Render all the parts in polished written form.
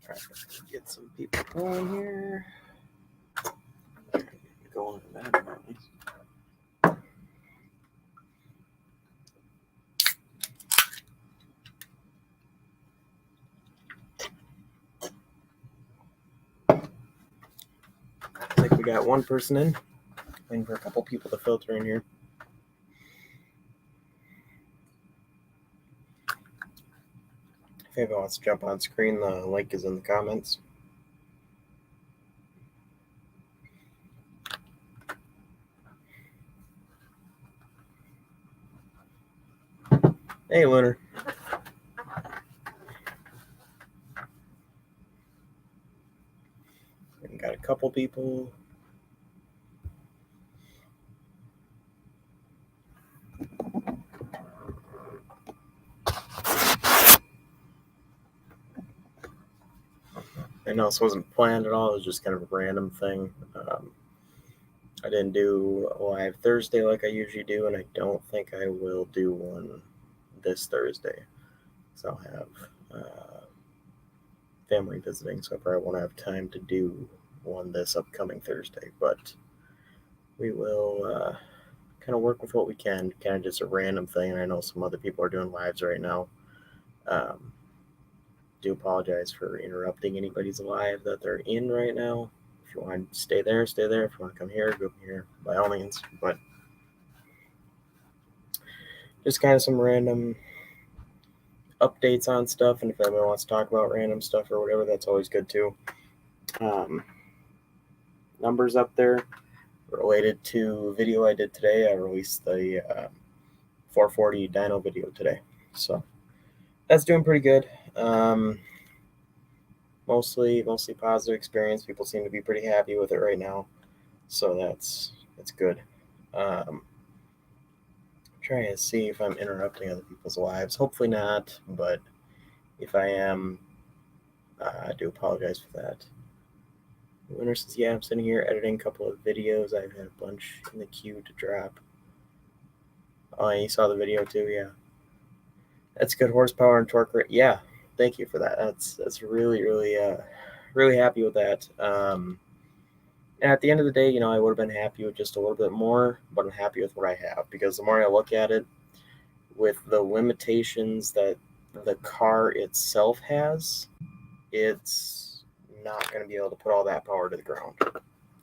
All right, get some people going here. Going to that at least. I think we got one person in. Waiting for a couple people to filter in here. If anyone wants to jump on screen, the link is in the comments. Hey, Lunar. We got a couple people. I know this wasn't planned at all. It was just kind of a random thing. I didn't do a live Thursday like I usually do, and I don't think I will do one this Thursday. So I'll have family visiting, so I probably won't have time to do one this upcoming Thursday. But we will kind of work with what we can. Kind of just a random thing, and I know some other people are doing lives right now. Do apologize for interrupting anybody's live that they're in right now. If you want to stay there, stay there. If you want to come here, go here, by all means. But just kind of some random updates on stuff, and if anyone wants to talk about random stuff or whatever, that's always good too. Numbers up there related to video I did today. I released the 440 dyno video today, so that's doing pretty good. Mostly positive experience. People seem to be pretty happy with it right now, so that's good. Trying to see if I'm interrupting other people's lives. Hopefully not, but if I am, I do apologize for that. Winner says, yeah, I'm sitting here editing a couple of videos. I've had a bunch in the queue to drop. Oh, you saw the video too, yeah. That's good horsepower and torque rate. Yeah, thank you for that. That's really, really happy with that. And at the end of the day, I would have been happy with just a little bit more, but I'm happy with what I have, because the more I look at it, with the limitations that the car itself has, it's not going to be able to put all that power to the ground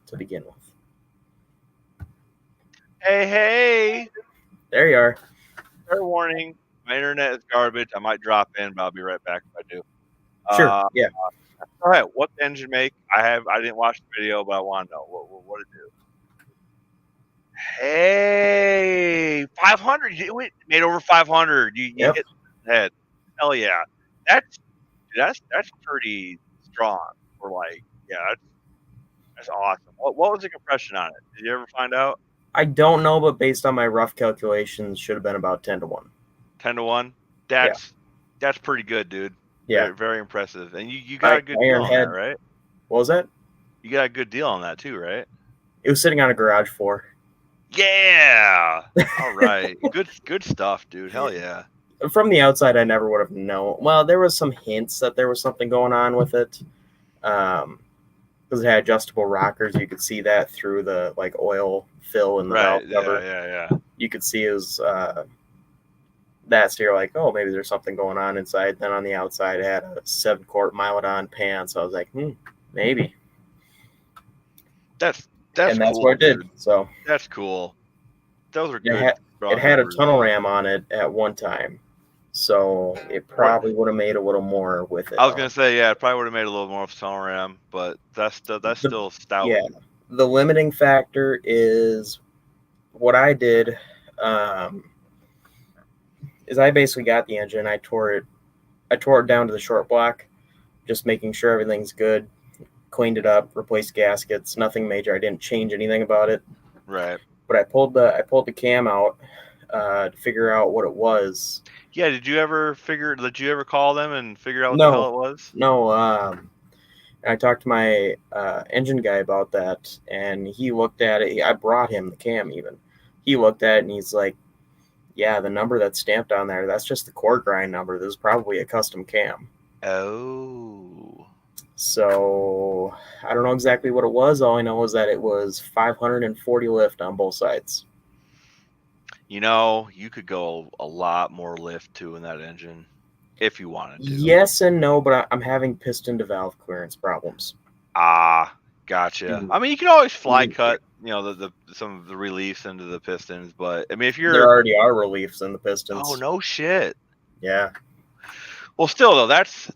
to begin with. Hey! There you are. Fair warning. My internet is garbage. I might drop in, but I'll be right back if I do. Sure. Yeah. All right. What engine make? I didn't watch the video, but I want to know what it do. Hey, 500. You made over 500. You Yep. hit the head. Hell yeah. That's pretty strong. That's awesome. What was the compression on it? Did you ever find out? I don't know, but based on my rough calculations, should have been about 10-1. 10-1. That's pretty good, dude. Yeah. Very, very impressive. And you got a good deal on that, right? What was that? You got a good deal on that too, right? It was sitting on a garage floor. Yeah. All right. Good stuff, dude. Hell yeah. From the outside, I never would have known. Well, there was some hints that there was something going on with it. Because it had adjustable rockers. You could see that through the oil fill in the valve cover. Yeah. You could see it was that, so you're like, oh, maybe there's something going on inside. Then on the outside, it had a 7-quart Mylodon pan. So I was like, maybe. That's and that's cool, what it did. dude. So that's cool. Those are good. It had a tunnel ram on it at one time, so it probably would have made a little more with it. I was gonna say, yeah, it probably would have made a little more of a tunnel ram, but that's still stout. Yeah, the limiting factor is what I did. Is I basically got the engine, I tore it down to the short block, just making sure everything's good. Cleaned it up, replaced gaskets, nothing major. I didn't change anything about it. Right. But I pulled the cam out to figure out what it was. Yeah, did you ever call them and figure out what the hell it was? No. I talked to my engine guy about that, and he looked at it. I brought him the cam even. He looked at it, and he's like, yeah, the number that's stamped on there, that's just the core grind number. This is probably a custom cam. Oh. So I don't know exactly what it was. All I know is that it was 540 lift on both sides. You could go a lot more lift too in that engine if you wanted to. Yes and no, but I'm having piston to valve clearance problems. Ah, gotcha. And I mean, you can always the fly intake. cut, the some of the reliefs into the pistons, but I mean, if There you're already are reliefs in the oh pistons. no shit. Yeah. Well, still though, that's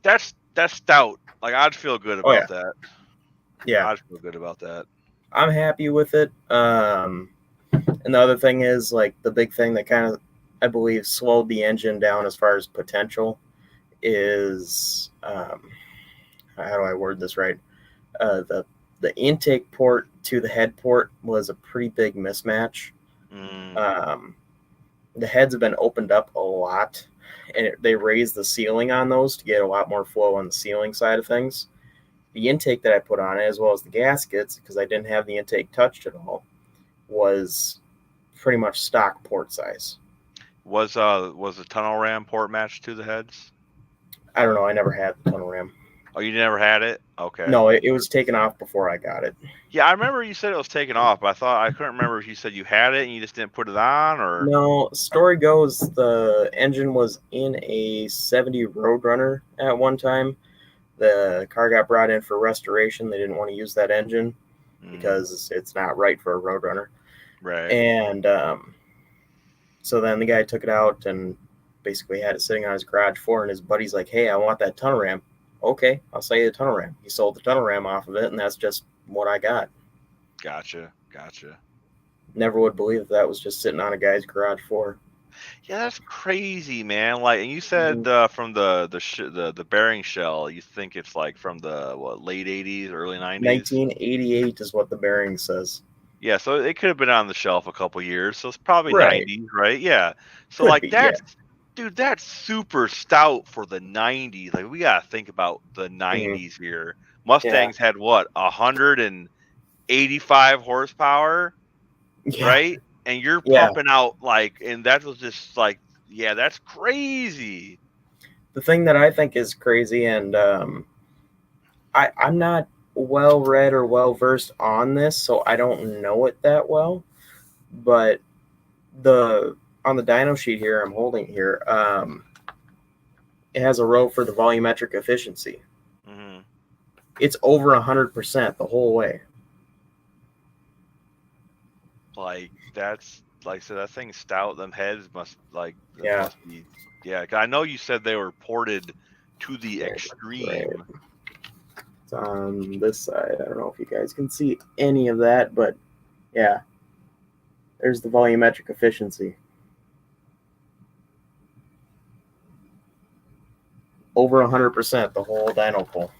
stout. Like I'd feel good Oh yeah. about that. Yeah. I'd feel good about that. I'm happy with it. And the other thing is like the big thing that kind of I believe slowed the engine down as far as potential is how do I word this right? The intake port to the head port was a pretty big mismatch. Mm, Um, the heads have been opened up a lot, and they raised the ceiling on those to get a lot more flow on the ceiling side of things. The intake that I put on it, as well as the gaskets, because I didn't have the intake touched at all, was pretty much stock port size. was the tunnel ram port matched to the heads? I don't know. I never had the tunnel ram. Oh, you never had it? Okay. No, it was taken off before I got it. Yeah, I remember you said it was taken off, but I couldn't remember if you said you had it and you just didn't put it on or. No, story goes the engine was in a 70 Roadrunner at one time. The car got brought in for restoration. They didn't want to use that engine Mm, because it's not right for a Roadrunner. right. And so then the guy took it out and basically had it sitting on his garage floor. And his buddy's like, "Hey, I want that tunnel ram." Okay, I'll sell you the tunnel ram. He sold the tunnel ram off of it, and that's just what I got. Gotcha. Never would believe that was just sitting on a guy's garage floor. Yeah, that's crazy, man. Like, and you said Mhm. from the bearing shell, you think it's like from the late '80s, early '90s. 1988 is what the bearing says. Yeah, so it could have been on the shelf a couple years. So it's probably Right. '90s, right? Yeah. So Could like be, yeah. dude, that's super stout for the '90s. Like we gotta think about the Hmm. '90s here. Yeah. Mustangs had what 185 horsepower, Yeah. right? And you're Yeah. pumping out and that was just like, yeah, that's crazy. The thing that I think is crazy, and I'm not well read or well versed on this, so I don't know it that well. But the on the dyno sheet here, I'm holding here, it has a row for the volumetric efficiency. Hmm. It's over 100% the whole way. Like that's like so that thing's stout. Them heads Yeah. must be, yeah. 'Cause I know you said they were ported to the Right. extreme. It's on this side. I don't know if you guys can see any of that, but yeah, there's the volumetric efficiency. Over 100% the whole dyno pull.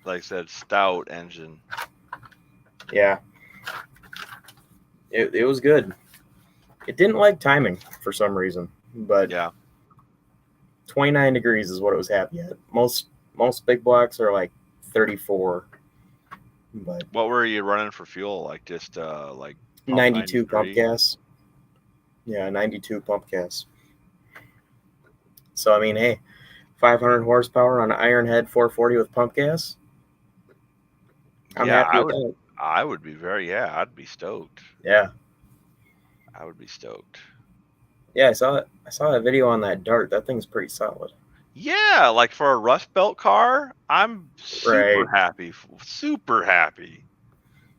Like I said, stout engine. Yeah, it was good. It didn't like timing for some reason, but Yeah. 29 degrees is what it was happy at. Most big blocks are like 34, but What were you running for fuel? Like just like pump 92 pump 93? gas. Yeah, 92 pump gas. So I mean, hey, 500 horsepower on an iron head 440 with pump gas. I'm Yeah, happy with that. I would be I'd be stoked. Yeah, I would be stoked. yeah. I saw a video on that Dart. That thing's pretty solid. Yeah, like for a Rust Belt car, I'm super Right. happy. Super happy.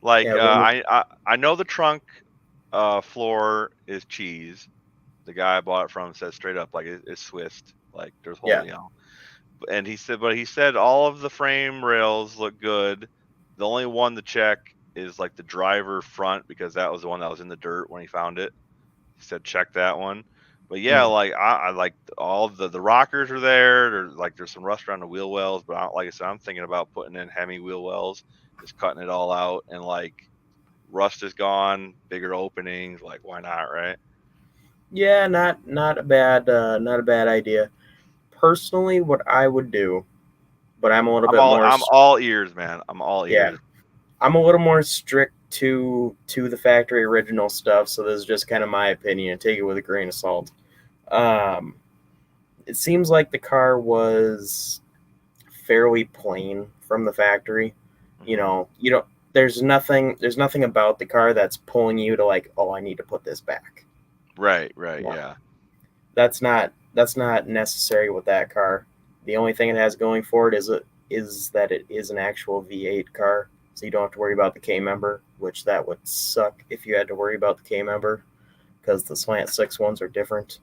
Like Yeah. When I know the trunk floor is cheese. The guy I bought it from said straight up like it's Swiss. Like there's yeah. whole. And he said all of the frame rails look good. The only one to check is like the driver front because that was the one that was in the dirt when he found it. He said check that one. But yeah, Mm. like I like all the rockers are there. There's some rust around the wheel wells, but like I said, I'm thinking about putting in Hemi wheel wells, just cutting it all out, and like rust is gone, bigger openings. Like why not, right? Yeah. Not a bad idea. Personally, what I would do, but I'm a little bit more. I'm all ears, man. I'm all Yeah, ears. I'm a little more strict to the factory original stuff. So this is just kind of my opinion. Take it with a grain of salt. Um, it seems like the car was fairly plain from the factory. You know, you don't. There's nothing about the car that's pulling you to like, oh, I need to put this back. Right. No. Yeah. That's not necessary with that car. The only thing it has going for it is that it is an actual V8 car, so you don't have to worry about the K member, which that would suck if you had to worry about the K member, because the slant six ones are different.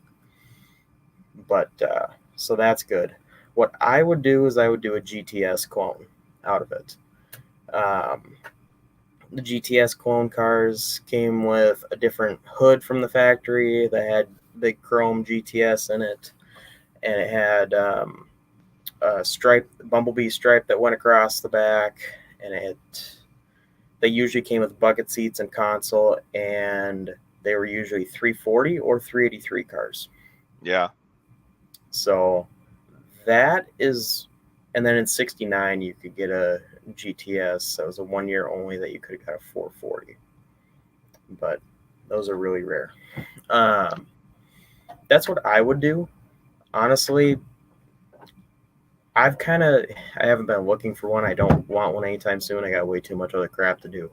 But so that's good. What I would do is I would do a GTS clone out of it. Um, the GTS clone cars came with a different hood from the factory that had big chrome GTS in it, and it had a stripe, bumblebee stripe that went across the back, and they usually came with bucket seats and console, and they were usually 340 or 383 cars. Yeah. So that is, and then in '69 you could get a GTS. That was a 1 year only that you could have got a 440, but those are really rare. That's what I would do. Honestly, I haven't been looking for one. I don't want one anytime soon. I got way too much other crap to do.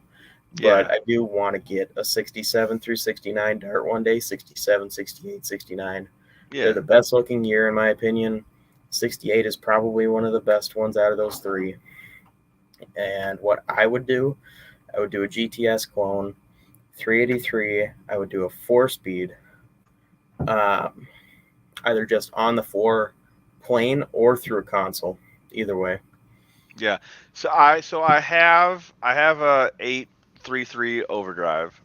But I do want to get a 67 through 69 Dart one day, 67, 68, 69. Yeah. They're the best looking year in my opinion. 68 is probably one of the best ones out of those three. And what I would do a GTS clone, 383. I would do a 4-speed, either just on the floor, plain, or through a console. Either way. Yeah. So I have a 833 overdrive,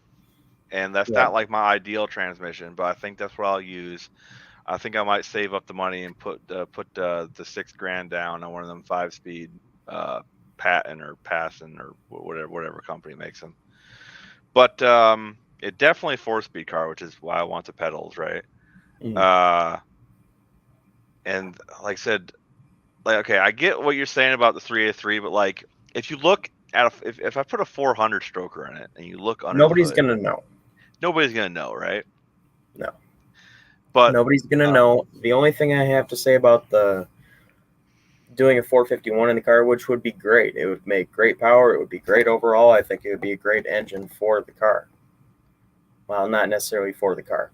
and that's not like my ideal transmission, but I think that's what I'll use. I think I might save up the money and put the $6,000 down on one of them 5-speed Patton or Passon or whatever company makes them. But it definitely 4-speed car, which is why I want the pedals, right? And like I said, like, okay, I get what you're saying about the 383, but like if you look at if I put a 400 stroker in it and you look under nobody's the hood, gonna know. Nobody's gonna know, right? No. But nobody's gonna know. The only thing I have to say about doing a 451 in the car, which would be great. It would make great power. It would be great overall. I think it would be a great engine for the car. Well, not necessarily for the car.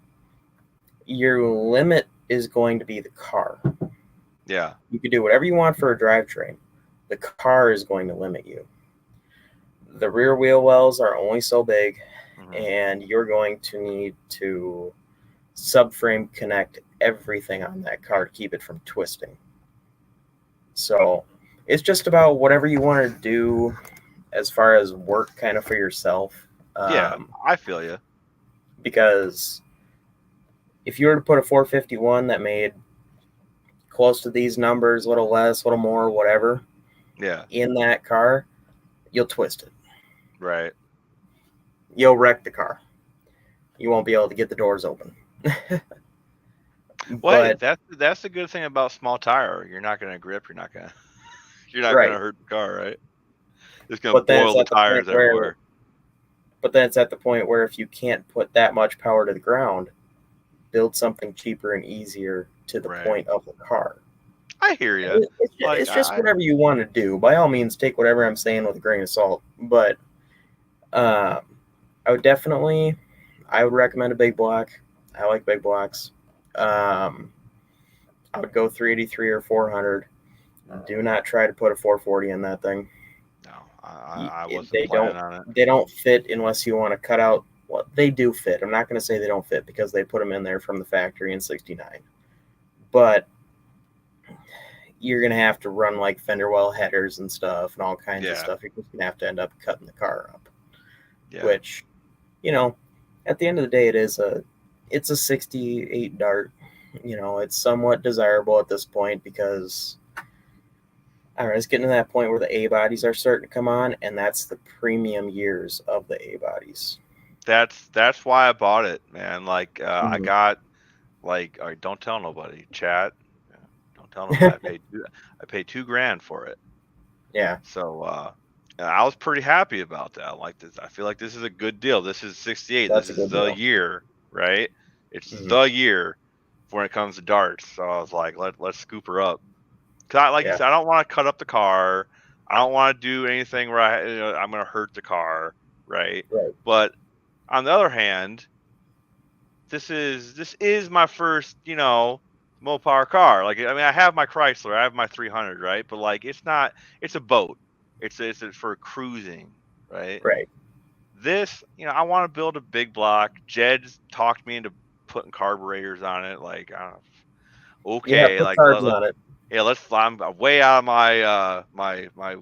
Your limit is going to be the car. Yeah. You can do whatever you want for a drivetrain. The car is going to limit you. The rear wheel wells are only so big, and you're going to need to subframe connect everything on that car to keep it from twisting. So it's just about whatever you want to do as far as work kind of for yourself. Yeah, I feel you. Because if you were to put a 451 that made close to these numbers, a little less, a little more, whatever, in that car, you'll twist it. Right. You'll wreck the car. You won't be able to get the doors open. Well, that's the good thing about small tire. You're not going to grip. You're not going to hurt the car, right? It's going to boil the tires everywhere. But then it's at the point where if you can't put that much power to the ground, build something cheaper and easier to the point of the car. I hear you. It's just whatever you want to do. By all means, take whatever I'm saying with a grain of salt. But I would recommend a big block. I like big blocks. I would go 383 or 400. Do not try to put a 440 in that thing. No, I wasn't planning on it. They don't fit unless you want to cut out. Well, they do fit. I'm not going to say they don't fit because they put them in there from the factory in '69. But you're going to have to run like fender well headers and stuff and all kinds of stuff. You're just going to have to end up cutting the car up. Yeah. Which, at the end of the day, it's a 68 Dart. It's somewhat desirable at this point because I don't know, it's getting to that point where the A bodies are starting to come on, and that's the premium years of the A bodies. That's why I bought it, man. Like I got like, all right, don't tell nobody, chat. Don't tell nobody. I paid $2,000 for it. Yeah. So I was pretty happy about that. I like this. I feel like this is a good deal. This is 68. This is the year, right? It's the year when it comes to darts. So I was like, let's scoop her up. Cause like you Yeah. said, I don't want to cut up the car. I don't want to do anything where I'm going to hurt the car, right? Right. But on the other hand, this is my first, Mopar car. Like, I mean, I have my Chrysler, I have my 300, right? But like, it's a boat. It's for cruising, right? Right. This, I want to build a big block. Jed's talked me into putting carburetors on it. Like, I don't Yeah. okay, Put like carbs on it. yeah, I'm way out of my my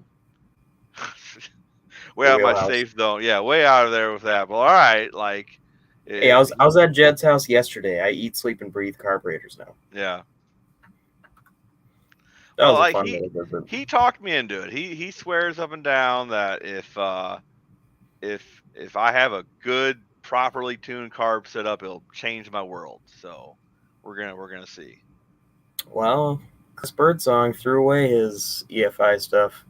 way The out of my wheelhouse. safe zone. Yeah, way out of there with that. But all right, like, Hey, I if was at Jed's house yesterday. I eat, sleep, and breathe carburetors now. yeah. That Well, was a like fun little visit. he talked me into it. He swears up and down that if I have a good, properly tuned carb set up, it'll change my world. So we're gonna see. Well, Chris Birdsong threw away his EFI stuff.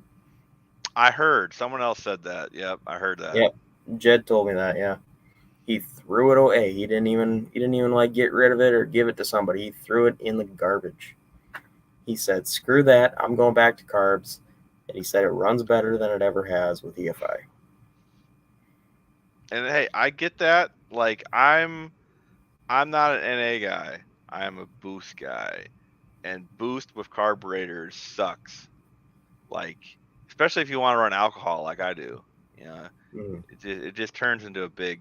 I heard someone else said that. Yep, I heard that. Yep. Jed told me that. Yeah. He threw it away. He didn't even like get rid of it or give it to somebody. He threw it in the garbage. He said, "Screw that. I'm going back to carbs." And he said it runs better than it ever has with EFI. And hey, I get that. Like, I'm not an NA guy. I am a boost guy, and boost with carburetors sucks. Like, especially if you want to run alcohol like I do. You know, Mm. it just turns into a big.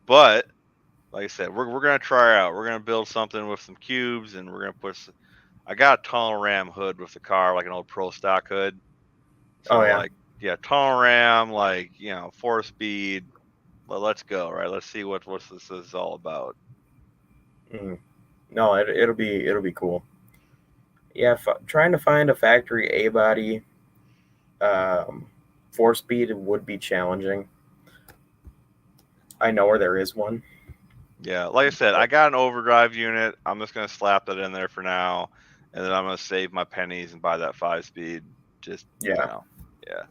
But like I said, we're gonna try out. We're gonna build something with some cubes, and we're gonna put. I got a tunnel ram hood with the car, like an old pro stock hood. Oh So yeah. like, yeah, tunnel ram, like 4-speed. Well, let's go, right? Let's see what this is all about. Mm. No, it'll be cool. Yeah, trying to find a factory A body, um, 4-speed would be challenging. I know where there is one. Yeah, like I said, I got an overdrive unit. I'm just gonna slap that in there for now, and then I'm gonna save my pennies and buy that 5-speed. Just Yeah, yeah.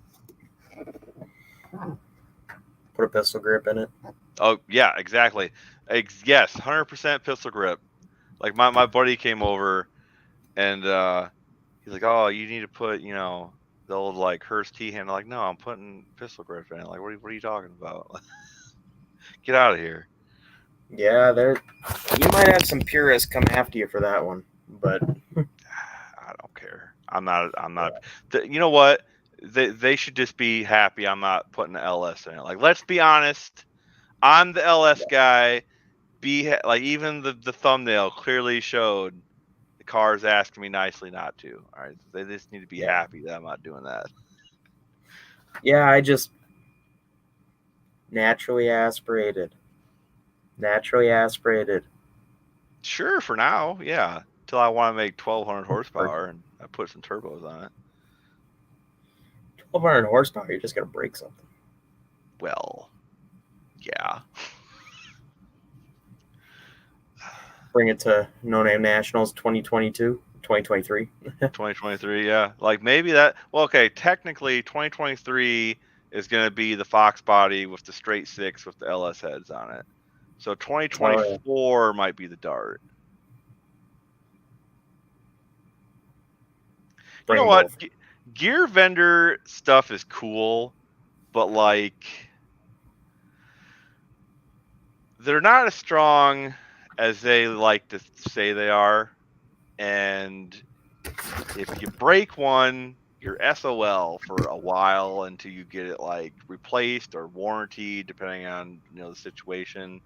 put a pistol grip in it. Oh yeah, exactly. Yes, 100% pistol grip. Like my buddy came over and he's like, "Oh, you need to put the old like Hurst T handle." Like, no, I'm putting pistol grip in it. Like, what are you talking about? Get out of here. Yeah, there. You might have some purists come after you for that one, but I don't care. I'm not. You know what? They should just be happy. I'm not putting the LS in it. Like, let's be honest. I'm the LS guy. Like, even the thumbnail clearly showed the car's asking me nicely not to. All right, they just need to be yeah, happy that I'm not doing that. yeah. I just naturally aspirated. Naturally aspirated. Sure, for now, yeah. Till I want to make 1,200 horsepower and I put some turbos on it. 1,200 horsepower. You just gotta break something. Well, yeah. Bring it to No Name Nationals 2022, 2023. 2023, yeah. Like maybe that. Well, okay. Technically, 2023 is going to be the Fox body with the straight six with the LS heads on it. So 2024 might be the Dart. Bring You know them what? both. Gear vendor stuff is cool, but like they're not as strong as they like to say they are. And if you break one, you're SOL for a while until you get it like replaced or warranted, depending on the situation.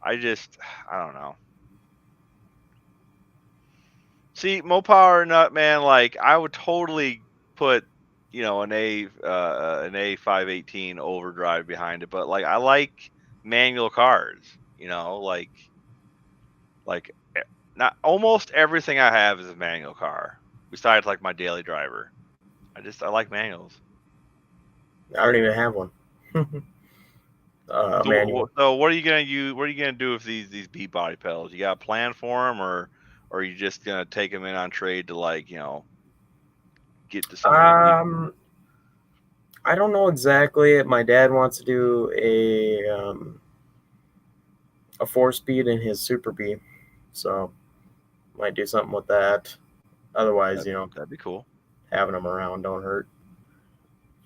I don't know. See, Mopar or Nut, man, like I would totally put an A518 overdrive behind it, but like I like manual cars, like not almost everything I have is a manual car besides like my daily driver. I like manuals. I don't even have one. Manual. So what are you gonna use? What are you gonna do with these beat body pedals? You got a plan for them, or are you just gonna take them in on trade to get to somebody? I don't know exactly. My dad wants to do a 4-speed in his Super B, so might do something with that. Otherwise, That'd be cool. having them around don't hurt.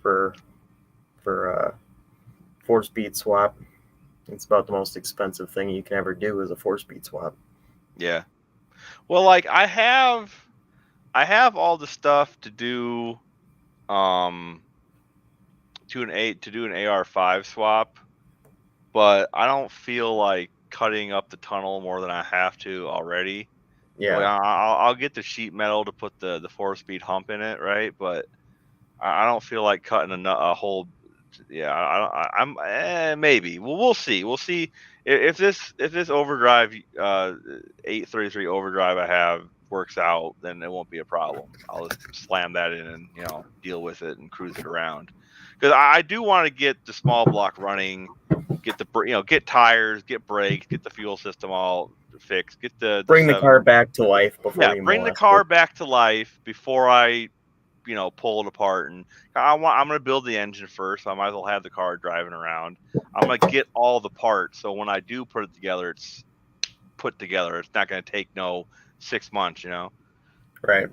For 4-speed swap, it's about the most expensive thing you can ever do is a 4-speed swap. Yeah. Well, like I have all the stuff to do to do an AR5 swap, but I don't feel like cutting up the tunnel more than I have to already. Yeah. Like, I'll get the sheet metal to put the 4-speed hump in it, right? But I don't feel like cutting a whole. Yeah, I'm maybe. Well, we'll see. We'll see if this overdrive 833 overdrive I have works out, then it won't be a problem. I'll just slam that in and deal with it and cruise it around. Because I do want to get the small block running, get the get tires, get brakes, get the fuel system all fixed, get the Bring the car back to life before yeah, you bring the molest car it. back to life before I pull it apart. And I'm going to build the engine first, so I might as well have the car driving around. I'm going to get all the parts, so when I do put it together, it's put together. It's not going to take 6 months, Right.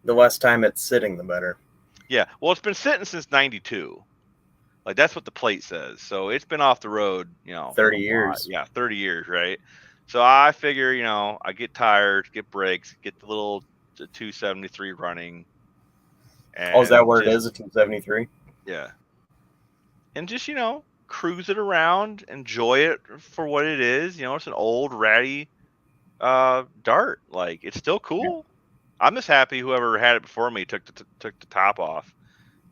The less time it's sitting, the better. Yeah, well, it's been sitting since 92. Like, that's what the plate says. So it's been off the road, 30 years. Yeah, 30 years, right? So I figure, I get tires, get brakes, get the little 273 running. Oh, is that And where it is, a 273? Yeah. And just, cruise it around, enjoy it for what it is. It's an old ratty dart. Like, it's still cool. Yeah. I'm just happy whoever had it before me took the top off,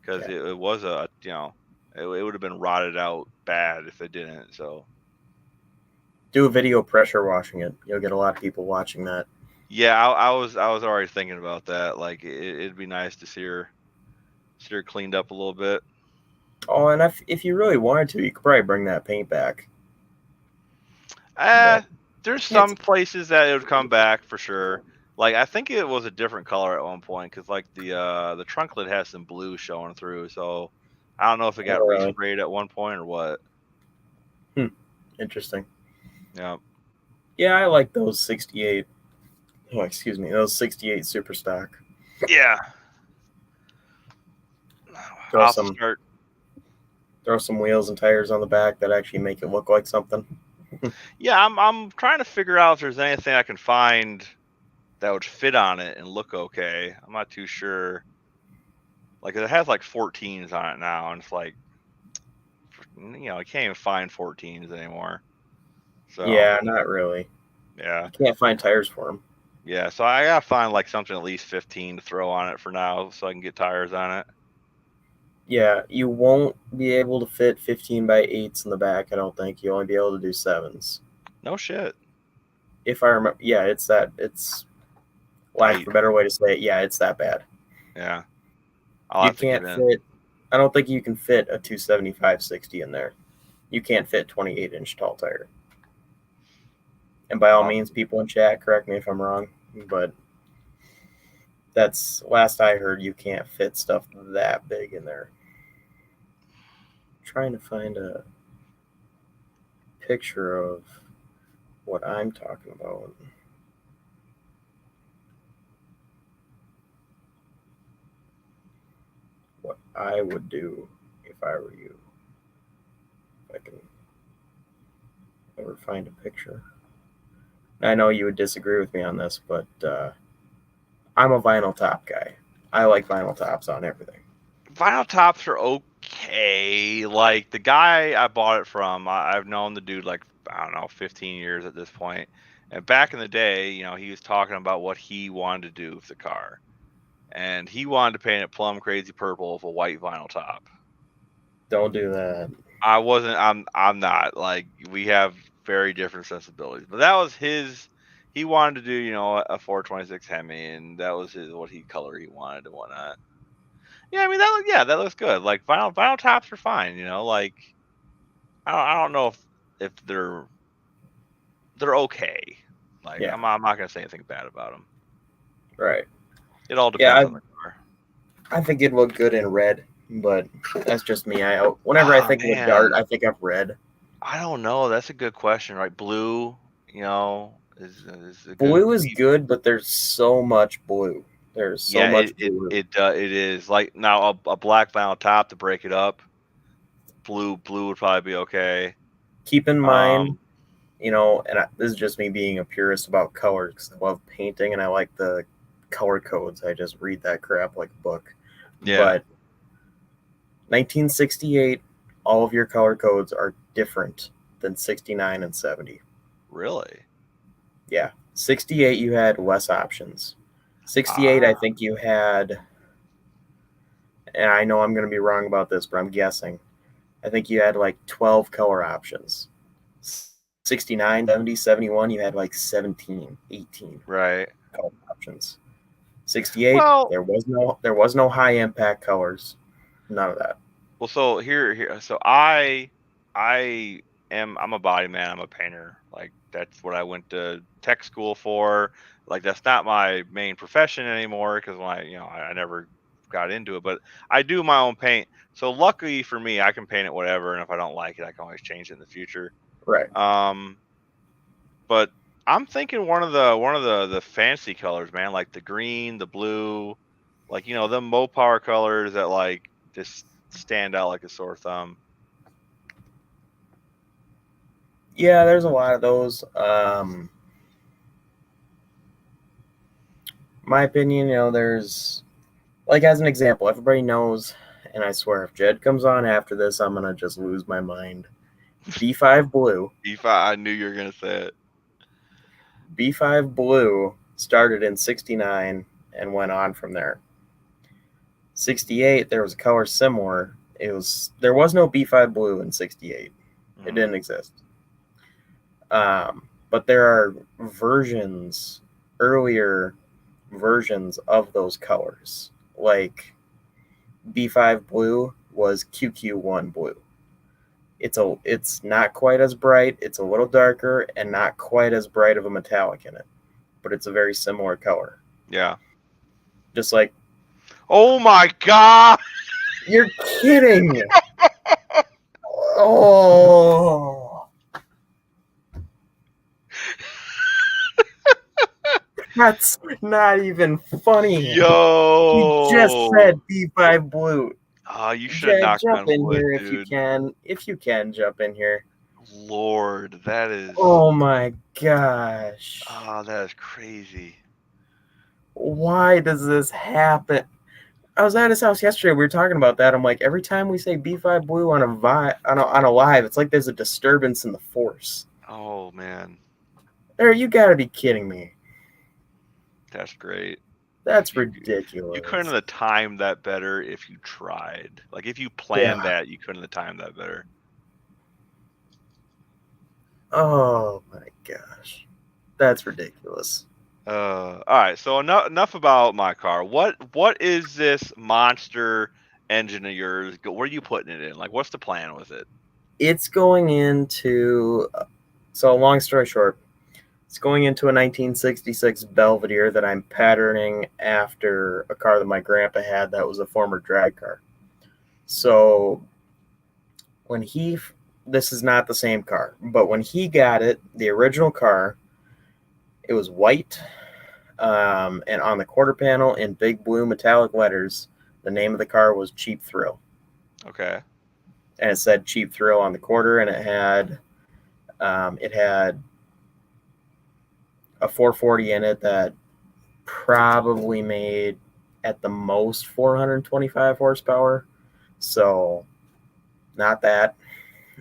because it was it would have been rotted out bad if it didn't. So do a video pressure washing it. You'll get a lot of people watching that. Yeah, I was already thinking about that. Like, it'd be nice to see her cleaned up a little bit. Oh, and if you really wanted to, you could probably bring that paint back. There's some places that it would come back for sure. Like, I think it was a different color at one point, because like the trunk lid has some blue showing through. So I don't know if it got resprayed at one point or what. Interesting. Yeah. Yeah, I like those 68. Oh, excuse me, those 68 super stock. Yeah. Throw some wheels and tires on the back that actually make it look like something. Yeah, I'm trying to figure out if there's anything I can find that would fit on it and look okay. I'm not too sure. Like, it has like 14s on it now, and it's like, I can't even find 14s anymore. So yeah, not really. Yeah, you can't find tires for them. Yeah, so I gotta find like something at least 15 to throw on it for now, so I can get tires on it. Yeah, you won't be able to fit 15 by 8s in the back. I don't think. You'll only be able to do 7s. No shit. If I remember, yeah, it's lack of a better way to say it. Yeah, it's that bad. Yeah. You can't fit. I don't think you can fit a 275/60 in there. You can't fit 28-inch tall tire. And by all means, people in chat, correct me if I'm wrong, but that's last I heard. You can't fit stuff that big in there. I'm trying to find a picture of what I'm talking about. What I would do if I were you. If I can ever find a picture. I know you would disagree with me on this, but I'm a vinyl top guy. I like vinyl tops on everything. Vinyl tops are okay. Like, the guy I bought it from, I've known the dude like, I don't know, 15 years at this point. And back in the day, he was talking about what he wanted to do with the car. And he wanted to paint it plum crazy purple with a white vinyl top. Don't do that. I'm not. Like, we have very different sensibilities. But that was his. He wanted to do, a 426 Hemi, and that was what color he wanted and whatnot. Yeah, I mean, that looks good. Like, vinyl tops are fine. Like, I don't know if they're okay. Like, yeah. I'm not gonna say anything bad about them. Right. It all depends on the car. I think it'd look good in red, but that's just me. Whenever I think of a dart, I think of red. I don't know. That's a good question, right? Blue, is a good Blue is good, but there's so much blue. There's so Yeah, much blue. it is like now a black vinyl top to break it up. Blue would probably be okay. Keep in mind, Um, this is just me being a purist about colors because I love painting and I like the color codes. I just read that crap like a book. yeah, But 1968, all of your color codes are different than 69 and 70. really. Yeah. 68, you had less options. 68, I Ah, think you had, and I know I'm going to be wrong about this, but I'm guessing. I think you had like 12 color options. 69, 70, 71, you had like 17, 18 right. color options. 68, Well, there was no high impact colors. None of that. well, so so I'm a body man. I'm a painter. Like that's what I went to tech school for. Like that's not my main profession anymore because when I never got into it. But I do my own paint. So luckily for me, I can paint it whatever, and if I don't like it, I can always change it in the future. Right. Um, but I'm thinking one of the fancy colors, man, like the green, the blue, like the Mopar colors that like just stand out like a sore thumb. Yeah, there's a lot of those. My opinion, there's like as an example, everybody knows, and I swear if Jed comes on after this, I'm gonna just lose my mind. B5 Blue. If I knew you were gonna say it. B5 Blue started in 69 and went on from there. 68, there was a color similar. There was no B5 Blue in 68. It Hmm. didn't exist. But there are earlier versions of those colors. Like B5 Blue was QQ1 Blue. It's not quite as bright. It's a little darker and not quite as bright of a metallic in it, but it's a very similar color. Yeah. Just like Oh my god! you're kidding. Oh, that's not even funny. You just Yo! said B5 Blue. Ah, you should have Jed, knocked jump on in wood, here if you dude. can. If you can, jump in here. Lord, that is Oh my gosh. that is crazy. Why does this happen? I was at his house yesterday. We were talking about that. I'm like, every time we say B5 Blue on a live, it's like there's a disturbance in the force. Oh man, There, you gotta be kidding me. that's great. That's You couldn't ridiculous. have timed that better if you tried. Like if you Yeah. planned that, you couldn't have timed that better. Oh my gosh. That's ridiculous. All right. So enough about my car. What is this monster engine of yours? Where are you putting it in? Like, what's the plan with it? It's going into, so long story short, it's going into a 1966 Belvedere that I'm patterning after a car that my grandpa had that was a former drag car. So when this is not the same car, but when he got it, the original car, it was white, and on the quarter panel in big blue metallic letters, the name of the car was Cheap Thrill, Okay. and it said Cheap Thrill on the quarter, and it had a 440 in it that probably made at the most 425 horsepower, so not that,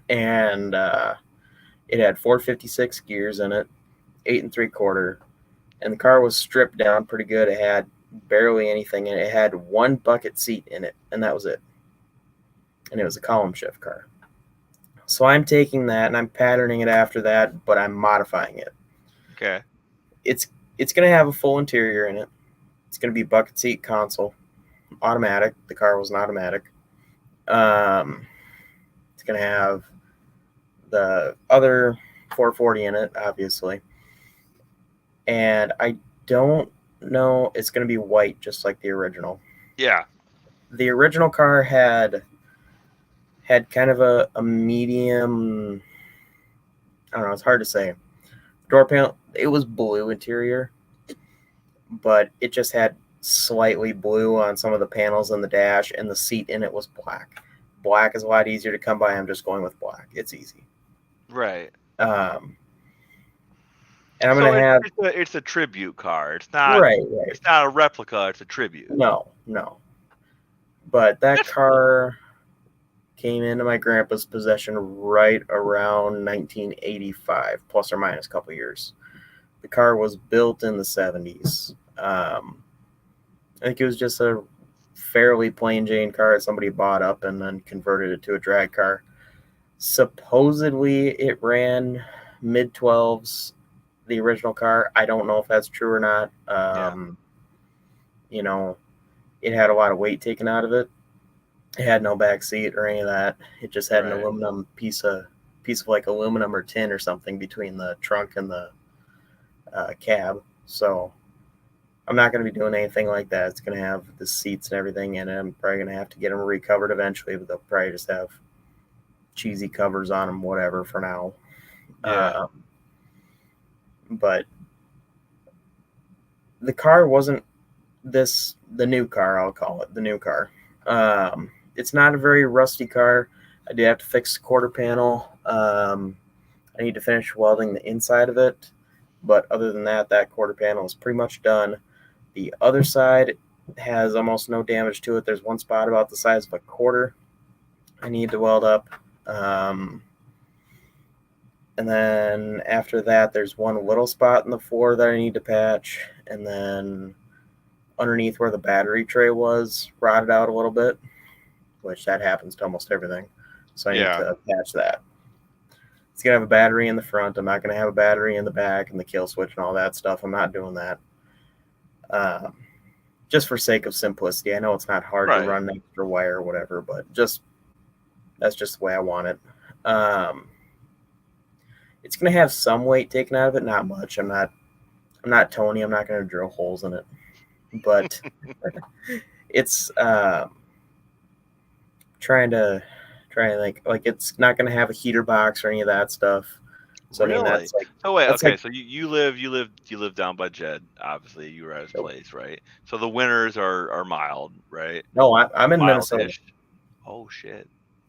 and it had 456 gears in it, 8 3/4, and the car was stripped down pretty good. It had barely anything in it. It had one bucket seat in it, and that was it. And it was a column shift car. So I'm taking that and I'm patterning it after that, but I'm modifying it. Okay. It's it's gonna have a full interior in it. It's gonna be bucket seat console, automatic. The car was an automatic. Um, it's gonna have the other 440 in it, obviously. And I don't know. It's gonna be white, just like the original. Yeah. The original car had kind of a medium. I don't know. It's hard to say. it was blue interior, but it just had slightly blue on some of the panels in the dash, and the seat in it was black. Black is a lot easier to come by. I'm just going with black. It's easy. Right. And I'm So gonna have it's a tribute car. It's not right. It's not a replica. It's a tribute. No. But that car came into my grandpa's possession right around 1985, plus or minus a couple years. The car was built in the 70s. I think it was just a fairly plain Jane car that somebody bought up and then converted it to a drag car. Supposedly it ran mid 12s, the original car. I don't know if that's true or not. You know, it had a lot of weight taken out of it. It had no back seat or any of that. It just had an aluminum piece of like aluminum or tin or something between the trunk and the cab. So I'm not going to be doing anything like that. It's going to have the seats and everything in it. I'm probably going to have to get them recovered eventually, but they'll probably just have cheesy covers on them, whatever, for now. Yeah. But the car wasn't the new car, I'll call it, the new car. It's not a very rusty car. I do have to fix the quarter panel. I need to finish welding the inside of it. But other than that, that quarter panel is pretty much done. The other side has almost no damage to it. There's one spot about the size of a quarter I need to weld up. And then after that, there's one little spot in the floor that I need to patch. And then underneath where the battery tray was, rotted out a little bit, which that happens to almost everything. So I need to patch that. It's going to have a battery in the front. I'm not going to have a battery in the back and the kill switch and all that stuff. I'm not doing that. Just for sake of simplicity. I know it's not hard to run an extra wire or whatever, but that's just the way I want it. It's going to have some weight taken out of it, not much. I'm not Tony. I'm not going to drill holes in it. But it's trying to think, like, it's not going to have a heater box or any of that stuff. So really? I mean, that's like, so wait, that's okay. like, So you live down by Jed. Obviously, you were at his place, right? So the winters are mild, right? no, I'm in Minnesota. Oh shit.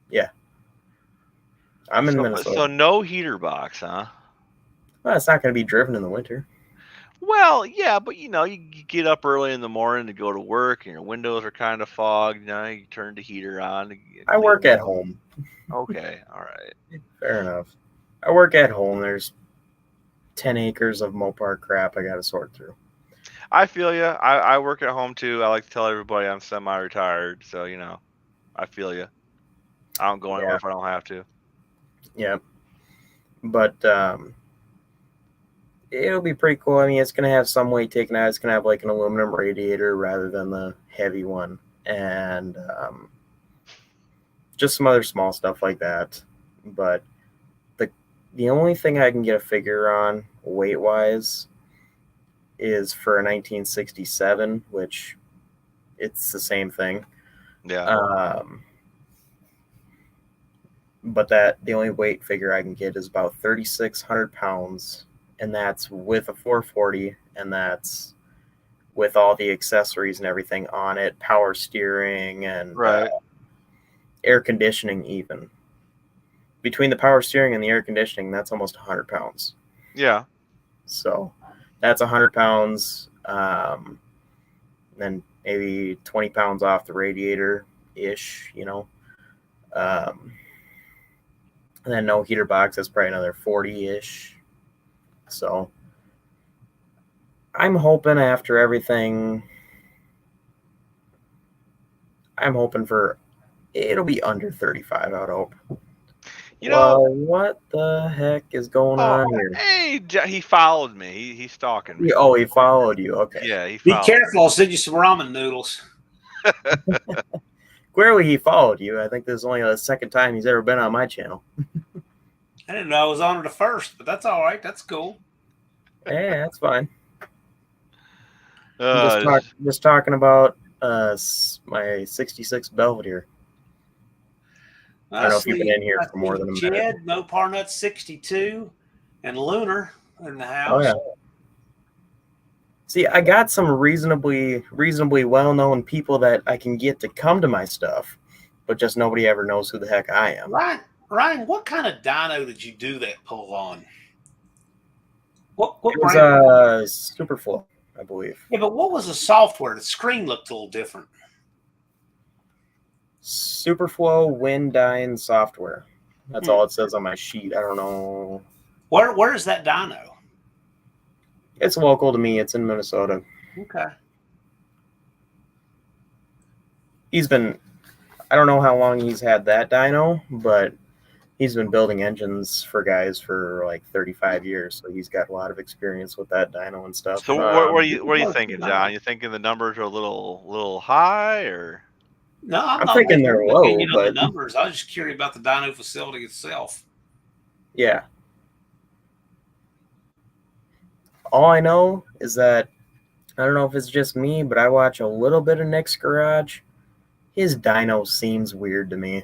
Yeah, I'm in Minnesota. So no heater box, huh? Well, it's not going to be driven in the winter. Well, yeah, but you get up early in the morning to go to work, and your windows are kind of fogged. You turn the heater on. I work at home. Okay, all right. Fair enough. I work at home. There's 10 acres of Mopar crap I got to sort through. I feel you. I work at home too. I like to tell everybody I'm semi-retired, so I feel you. I don't go anywhere if I don't have to. Yeah, but it'll be pretty cool. I mean, it's going to have some weight taken out. It's going to have like an aluminum radiator rather than the heavy one, and just some other small stuff like that. But the only thing I can get a figure on weight-wise is for a 1967, which it's the same thing. Yeah. But the only weight figure I can get is about 3,600 pounds, and that's with a 440, and that's with all the accessories and everything on it, power steering and air conditioning even. Between the power steering and the air conditioning, that's almost 100 pounds. Yeah. So that's 100 pounds, then maybe 20 pounds off the radiator-ish, and then no heater box, that's probably another 40-ish. So I'm hoping after everything, for it'll be under 35, I would hope. What the heck is going on here? Hey, he followed me. He's stalking me. Oh, he followed you. Okay. Yeah, he followed. Be careful. I'll send you some ramen noodles. Clearly, he followed you. I think this is only the second time he's ever been on my channel. I didn't know I was on it the first, but that's all right. That's cool. Yeah, that's fine. Just talking about my 66 Belvedere. I don't know if you've been in here for more than a minute. Jed, Mopar Nut 62, and Lunar in the house. Oh, yeah. See, I got some reasonably well-known people that I can get to come to my stuff, but just nobody ever knows who the heck I am. Ryan, what kind of dyno did you do that pull on? What It was brand? Superflow, I believe. Yeah, but what was the software? The screen looked a little different. Superflow Windine software. That's all it says on my sheet. I don't know. Where is that dyno? It's local to me. It's in Minnesota. Okay. I don't know how long he's had that dyno, but he's been building engines for guys for like 35 years. So he's got a lot of experience with that dyno and stuff. So what are you thinking, John? You thinking the numbers are a little high, or? No, I'm thinking they're low, but but the numbers. I was just curious about the dyno facility itself. Yeah. All I know is that I don't know if it's just me, but I watch a little bit of Nick's Garage. His dyno seems weird to me.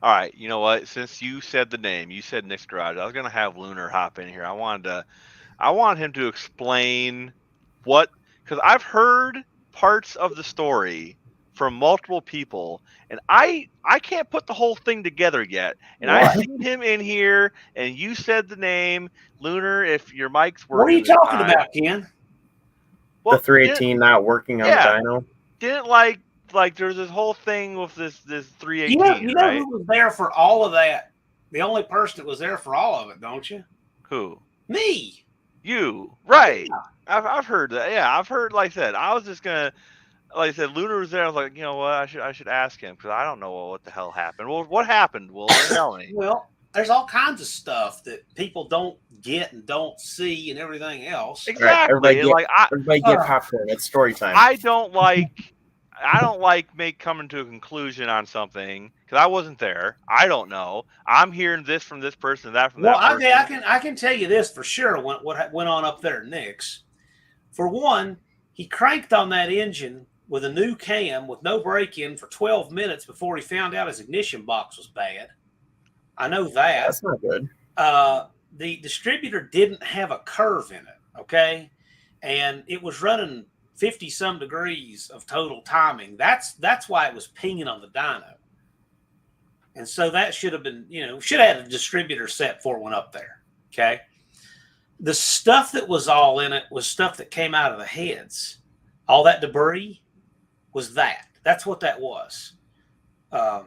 All right, you know what? Since you said the name, you said Nick's Garage. I was gonna have Lunar hop in here. I want him to explain because I've heard parts of the story from multiple people, and I can't put the whole thing together yet. And I've seen him in here, and you said the name Lunar. If your mic's working, what are you talking about, Ken? Well, the 318 not working on the dyno. Didn't like there's this whole thing with this 318. You know who was there for all of that? The only person that was there for all of it, don't you? Who? Me. You. Right. Yeah. I've heard that. Yeah, I've heard, like I said, I was just gonna, like I said, Lunar was there. I was like, you know what, I should ask him because I don't know what the hell happened. Well, what happened? Well, tell me. Well, there's all kinds of stuff that people don't get and don't see and everything else. Exactly. Right, everybody get popcorn. It's story time. I don't like coming to a conclusion on something because I wasn't there. I don't know. I'm hearing this from this person, that from that person. Well, I can tell you this for sure. What went on up there at Nick's? For one, he cranked on that engine with a new cam with no break-in for 12 minutes before he found out his ignition box was bad. I know that. That's not good. The distributor didn't have a curve in it, okay? And it was running 50-some degrees of total timing. That's why it was pinging on the dyno. And so that should have been, should have had a distributor set for one up there, okay? The stuff that was all in it was stuff that came out of the heads. All that debris was that. That's what that was. I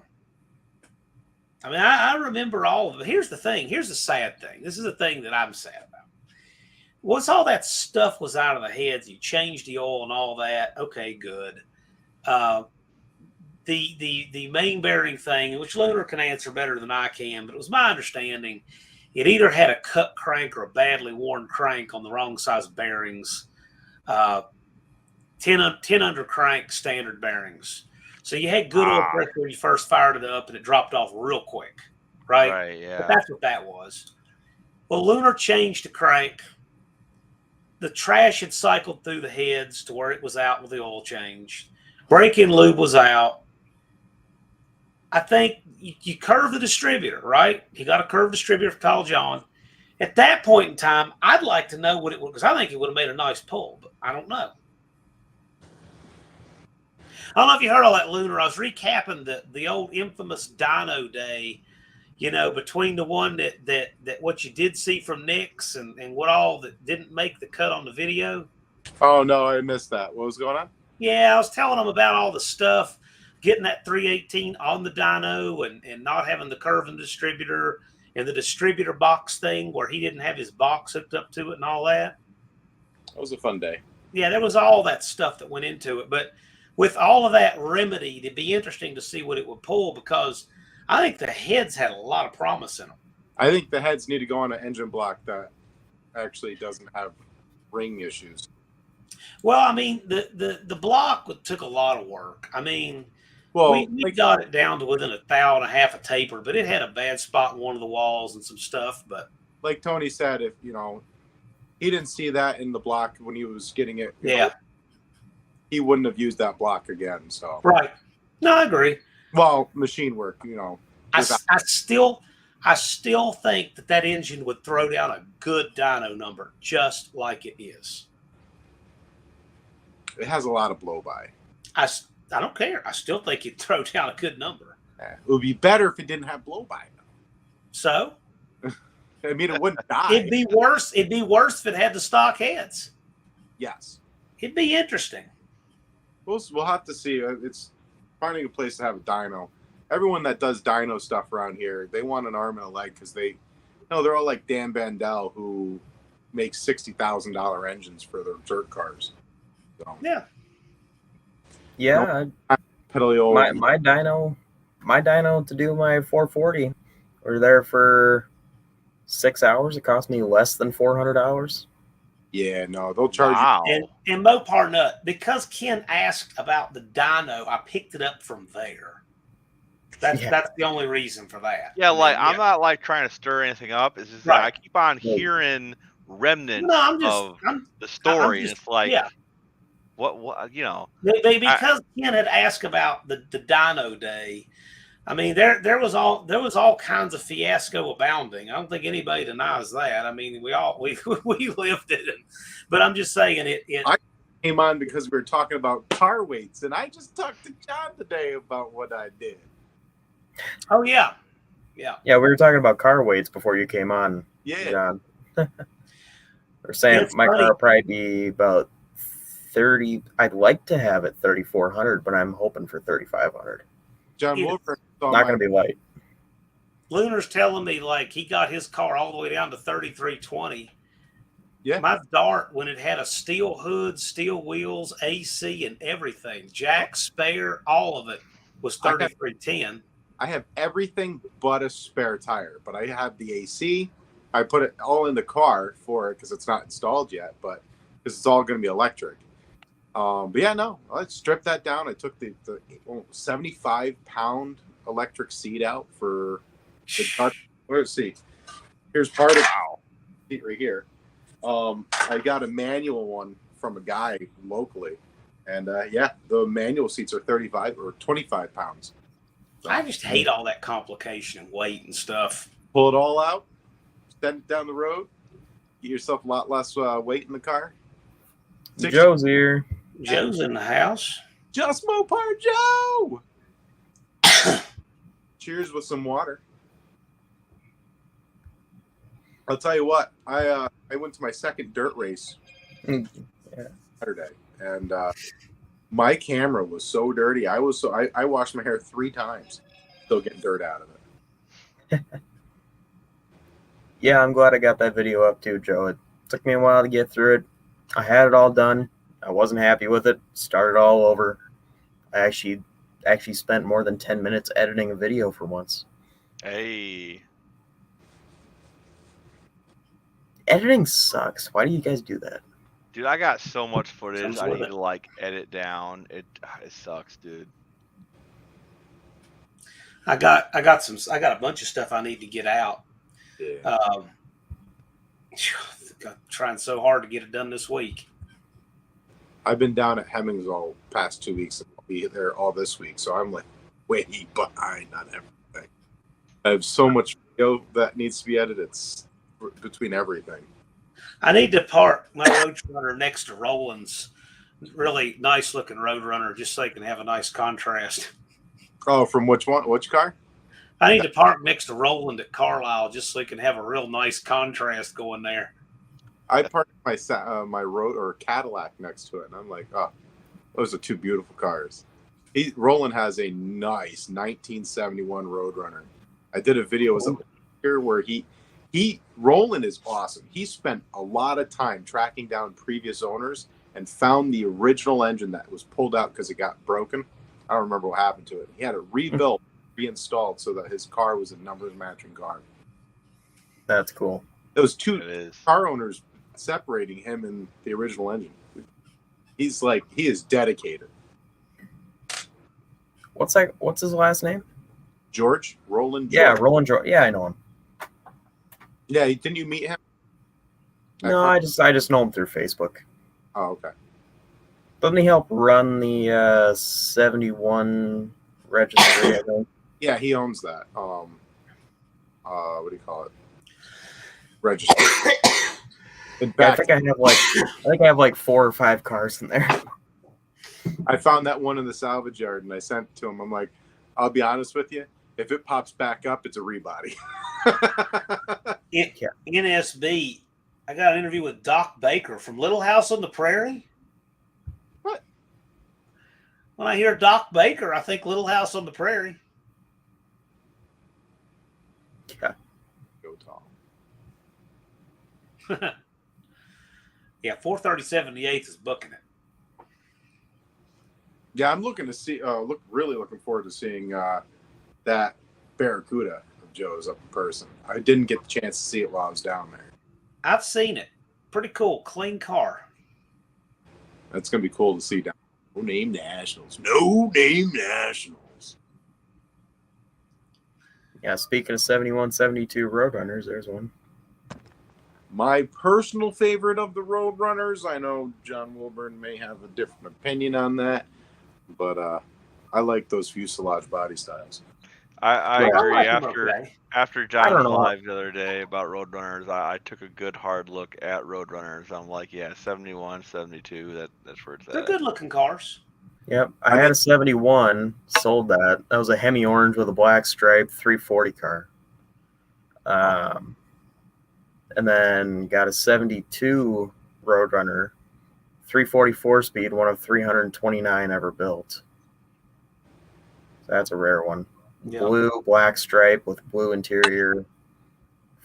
remember all of it. Here's the thing. Here's the sad thing. This is the thing that I'm sad about. Once all that stuff was out of the heads, you changed the oil and all that. Okay, good. The main bearing thing, which Lunar can answer better than I can, but it was my understanding it either had a cut crank or a badly worn crank on the wrong size bearings. 10 under crank standard bearings. So you had good oil pressure when you first fired it up, and it dropped off real quick, right? Right, yeah. But that's what that was. Well, Lunar changed the crank. The trash had cycled through the heads to where it was out with the oil change. Break-in lube was out. I think you curve the distributor, right? You got a curved distributor for Tall John. At that point in time, I'd like to know what it was, because I think it would have made a nice pull, but I don't know. I don't know if you heard all that, Lunar. I was recapping the old infamous dyno day, between the one that what you did see from Nick's and what all that didn't make the cut on the video. Oh, no, I missed that. What was going on? Yeah, I was telling them about all the stuff, getting that 318 on the dyno and not having the curving distributor and the distributor box thing where he didn't have his box hooked up to it and all that. It was a fun day. Yeah, there was all that stuff that went into it. But with all of that remedied, it'd be interesting to see what it would pull, because I think the heads had a lot of promise in them. I think the heads need to go on an engine block that actually doesn't have ring issues. Well, I mean, the block took a lot of work. I mean, we got it down to within a thou and a half of taper, but it had a bad spot in one of the walls and some stuff. But like Tony said, if he didn't see that in the block when he was getting it, he wouldn't have used that block again. So right, no, I agree. Well, machine work, I still think that engine would throw down a good dyno number, just like it is. It has a lot of blow by. I don't care. I still think it'd throw down a good number. It would be better if it didn't have blow by. So I mean, it wouldn't die. it'd be worse. It'd be worse if it had the stock heads. Yes. It'd be interesting. We'll have to see. It's finding a place to have a dyno. Everyone that does dyno stuff around here, they want an arm and a leg because they're all like Dan Bandel, who makes $60,000 engines for their dirt cars. So, Yeah. Yeah, my dyno to do my 440. We're there for 6 hours. It cost me less than $400. Yeah, no, they'll charge Wow. And Mopar Nut, because Ken asked about the dyno, I picked it up from there. That's the only reason for that. Yeah, I I'm not like trying to stir anything up. It's just that I keep on hearing remnants of the story. And it's like, what you know? Because Ken had asked about the dyno day. I mean, there was all kinds of fiasco abounding. I don't think anybody denies that. I mean, we lived it, but I'm just saying it. I came on because we were talking about car weights, and I just talked to John today about what I did. Oh yeah. We were talking about car weights before you came on. Yeah, John. We're saying my car will probably be about 30. I'd like to have it 3,400, but I'm hoping for 3,500. John Wolford. Not going to be light. Lunar's telling me like he got his car all the way down to 3,320. Yeah. My Dart, when it had a steel hood, steel wheels, AC, and everything, jack, spare, all of it was 3,310. I have everything but a spare tire, but I have the AC. I put it all in the car for it because it's not installed yet, but because it's all going to be electric. But yeah, no, I stripped that down. I took the 75-pound electric seat out for the Dart. Let's see. Here's part of the seat right here. I got a manual one from a guy locally, and the manual seats are 35 or 25 pounds. So, I just hate all that complication and weight and stuff. Pull it all out, send it down the road, get yourself a lot less weight in the car. Joe's here. Joe's in the house. Just Mopar Joe. Cheers with some water. I'll tell you what. I went to my second dirt race Saturday, and my camera was so dirty. I washed my hair 3 times, still getting dirt out of it. Yeah, I'm glad I got that video up too, Joe. It took me a while to get through it. I had it all done. I wasn't happy with it. Started all over. I actually spent more than 10 minutes editing a video for once. Hey. Editing sucks. Why do you guys do that? Dude, I got so much footage I need to like edit down. It sucks, dude. I got a bunch of stuff I need to get out. Yeah. Trying so hard to get it done this week. I've been down at Hemi's all past 2 weeks, and I'll be there all this week, so I'm like way behind on everything. I have so much video that needs to be edited between everything. I need to park my Roadrunner next to Roland's really nice looking Roadrunner just so they can have a nice contrast. Oh, from which one? Which car? I need to park next to Roland at Carlisle just so he can have a real nice contrast going there. I parked my road or Cadillac next to it, and I'm like, oh, those are 2 beautiful cars. Roland has a nice 1971 Roadrunner. I did a video here where Roland is awesome. He spent a lot of time tracking down previous owners and found the original engine that was pulled out because it got broken. I don't remember what happened to it. He had it rebuilt, reinstalled so that his car was a numbers matching car. That's cool. Those 2 car owners separating him and the original engine. He is dedicated. What's his last name? George? Roland George. Yeah, Roland George. Yeah, I know him. Yeah, didn't you meet him? No, I just know him through Facebook. Oh, okay. Doesn't he help run the 71 registry, I think? Yeah, he owns that. What do you call it? Registry. In fact, I think I have like 4 or 5 cars in there. I found that one in the salvage yard, and I sent it to him. I'm like, I'll be honest with you. If it pops back up, it's a rebody. NSB, I got an interview with Doc Baker from Little House on the Prairie. What? When I hear Doc Baker, I think Little House on the Prairie. Yeah. Go Tom. Yeah, 430.78 is booking it. Yeah, I'm looking to see. Really looking forward to seeing that Barracuda of Joe's up in person. I didn't get the chance to see it while I was down there. I've seen it. Pretty cool, clean car. That's gonna be cool to see down. No name nationals. No name nationals. Yeah, speaking of 71, 72 Roadrunners, there's one. My personal favorite of the Roadrunners, I know John Wilburn may have a different opinion on that, but I like those fuselage body styles. I Yeah. agree. I like them okay. After I John don't was know. live the other day about Roadrunners, I took a good hard look at Roadrunners. I'm like, yeah, 71, 72, that's where it's They're at. good looking cars. Yep, I had a 71, sold that. That was a Hemi orange with a black stripe 340 car. And then got a 72 Roadrunner, 344 speed, one of 329 ever built. So that's a rare one. Yeah. Blue, black stripe with blue interior,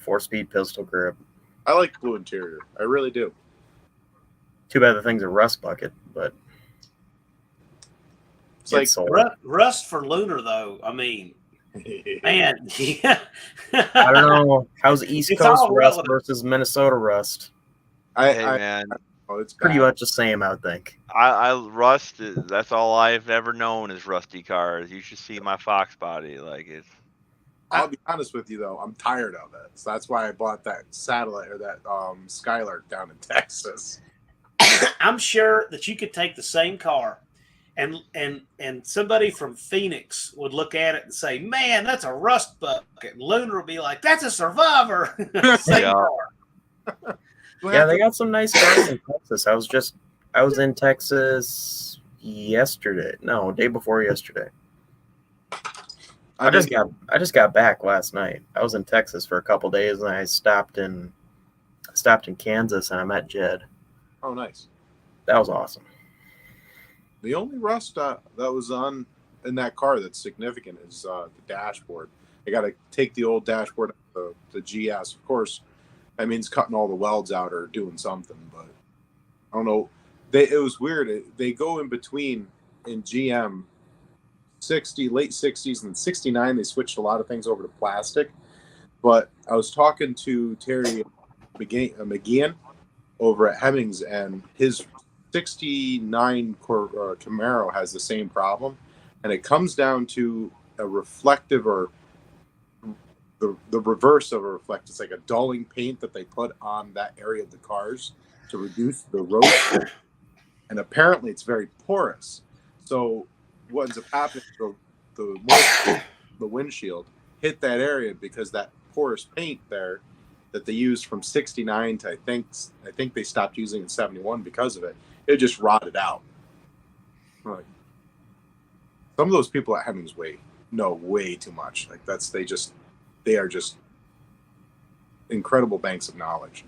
4-speed pistol grip. I like blue interior. I really do. Too bad the thing's a rust bucket, but It's like sold. Rust for Lunar, though. I mean, man, yeah. I don't know. How's East It's Coast all rust relative. versus Minnesota rust? Hey man, it's Pretty bad. much the same, I would think. I rust. That's all I've ever known is rusty cars. You should see my Fox body. Like it's. I'll be honest with you though, I'm tired of it. So that's why I bought that satellite or that Skylark down in Texas. I'm sure that you could take the same car and somebody from Phoenix would look at it and say, man, that's a rust bucket. And Lunar would be like, that's a Survivor. Same Yeah. car. Yeah, they got some nice cars in Texas. I was in Texas yesterday. No, day before yesterday. I just got back last night. I was in Texas for a couple days, and I stopped in Kansas, and I met Jed. Oh, nice. That was awesome. The only rust that was on in that car that's significant is the dashboard. I got to take the old dashboard, the GS. Of course, that means cutting all the welds out or doing something. But I don't know. It was weird. They go in between in GM. Late 60s and 69, they switched a lot of things over to plastic. But I was talking to Terry McGeehan over at Hemmings, and his 69 Camaro has the same problem. And it comes down to a reflective or the reverse of a reflective. It's like a dulling paint that they put on that area of the cars to reduce the road. And apparently it's very porous. So what ends up happening is the windshield hit that area because that porous paint there that they used from 69 to I think they stopped using in 71 because of it. It just rotted out. Like, some of those people at Hemmings know way too much. Like they are just incredible banks of knowledge.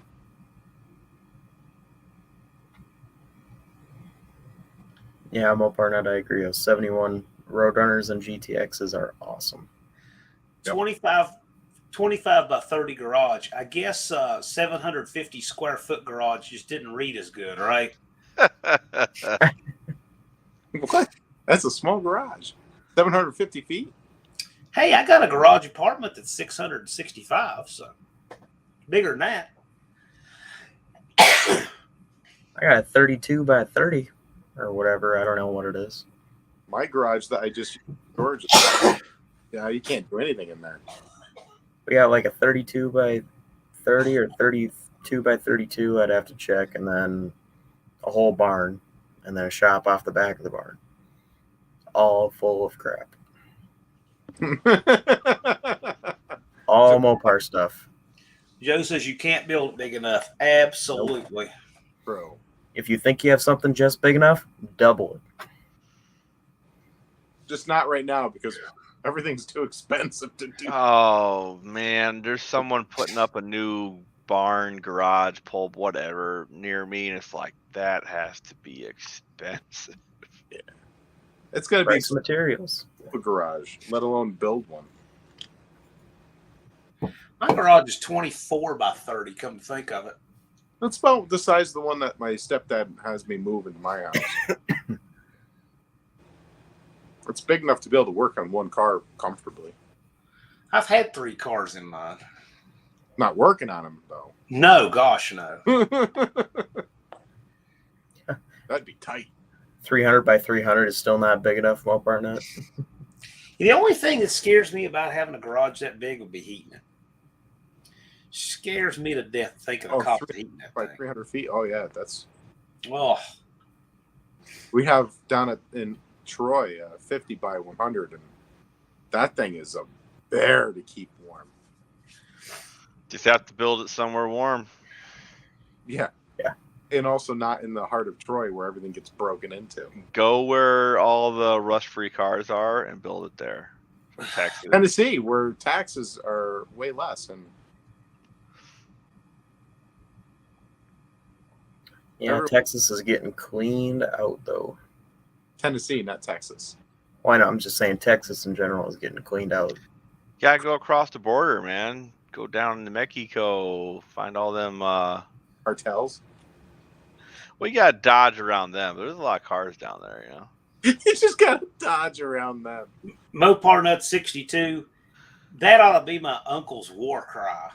Yeah, Mo Barnett, I agree. 71 Roadrunners and GTXs are awesome. 25 by 30 garage. I guess 750 square foot garage just didn't read as good, right? What? That's a small garage. 750 feet? Hey, I got a garage apartment that's 665, so bigger than that. I got a 32 by 30 or whatever. I don't know what it is. My garage that I just storage. Yeah, you can't do anything in there. We got like a 32 by 30 or 32 by 32. I'd have to check, and then a whole barn, and then a shop off the back of the barn, all full of crap. All Mopar stuff. Joe says you can't build it big enough. Absolutely. Bro. If you think you have something just big enough, double it. Just not right now because everything's too expensive to do. Oh man, there's someone putting up a new barn, garage, pulp, whatever near me, and it's like that has to be expensive. It's going to be Price of materials. a garage, let alone build one. My garage is 24 by 30. Come to think of it. That's about the size of the one that my stepdad has me move into my house. It's big enough to be able to work on one car comfortably. I've had 3 cars in mine. Not working on them, though. No, gosh, no. That'd be tight. 300 by 300 is still not big enough, Mopar Nut. The only thing that scares me about having a garage that big would be heating it. Scares me to death thinking of cops heating that by thing. 300 feet. Oh yeah, that's. Oh, We have down in Troy 50 by 100, and that thing is a bear to keep warm. Just have to build it somewhere warm. Yeah. Yeah. And also not in the heart of Troy where everything gets broken into. Go where all the rust-free cars are and build it there. From Texas. Tennessee, where taxes are way less, and Yeah, Texas is getting cleaned out, though. Tennessee, not Texas. Why not? I'm just saying Texas in general is getting cleaned out. Gotta go across the border, man. Go down to Mexico. Find all them. Cartels. Well, you gotta dodge around them. There's a lot of cars down there, you know. You just gotta dodge around them. Mopar Nut 62. That ought to be my uncle's war cry.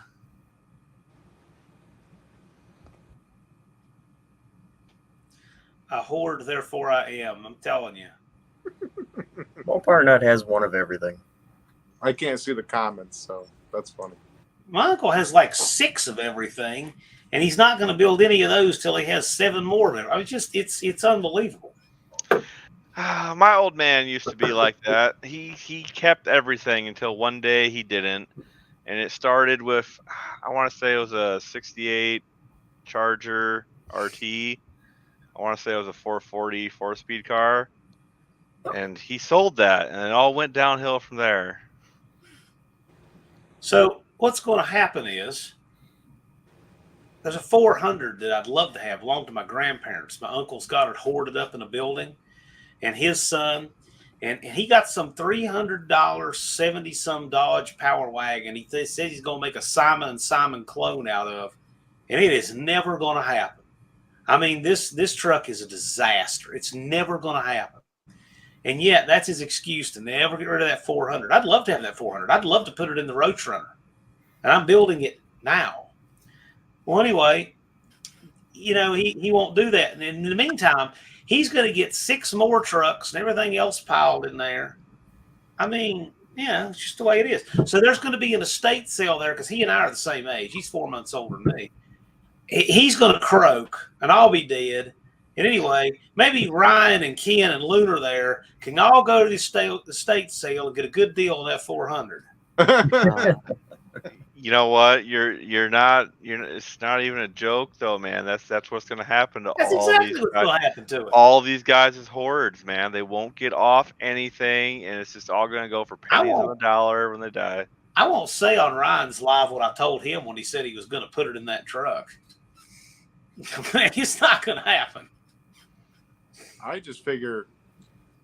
A horde, therefore I am. I'm telling you. Mopar Nut has one of everything. I can't see the comments, so that's funny. My uncle has like 6 of everything, and he's not going to build any of those till he has 7 more of it. I mean, it's unbelievable. My old man used to be like that. He kept everything until one day he didn't, and it started with, I want to say it was a 68 Charger RT. I want to say it was a 440 4-speed car, and he sold that, and it all went downhill from there. So what's going to happen is there's a 400 that I'd love to have, belonged to my grandparents. My uncle's got it hoarded up in a building, and his son, and he got some $300 70-some Dodge Power Wagon. He says he's going to make a Simon & Simon clone out of, and it is never going to happen. I mean, this truck is a disaster. It's never going to happen. And yet, that's his excuse to never get rid of that 400. I'd love to have that 400. I'd love to put it in the Roach Runner. And I'm building it now. Well, anyway, you know, he won't do that. And in the meantime, he's going to get 6 more trucks and everything else piled in there. I mean, yeah, it's just the way it is. So there's going to be an estate sale there because he and I are the same age. He's 4 months older than me. He's going to croak, and I'll be dead. And anyway, maybe Ryan and Ken and Lunar there can all go to the estate sale and get a good deal on that 400. You know what? You're not. It's not even a joke, though, man. That's what's going to happen to That's all exactly these what's guys. going to happen to it. All these guys is hordes, man. They won't get off anything, and it's just all going to go for pennies on the dollar when they die. I won't say on Ryan's live what I told him when he said he was going to put it in that truck. It's not going to happen. I just figure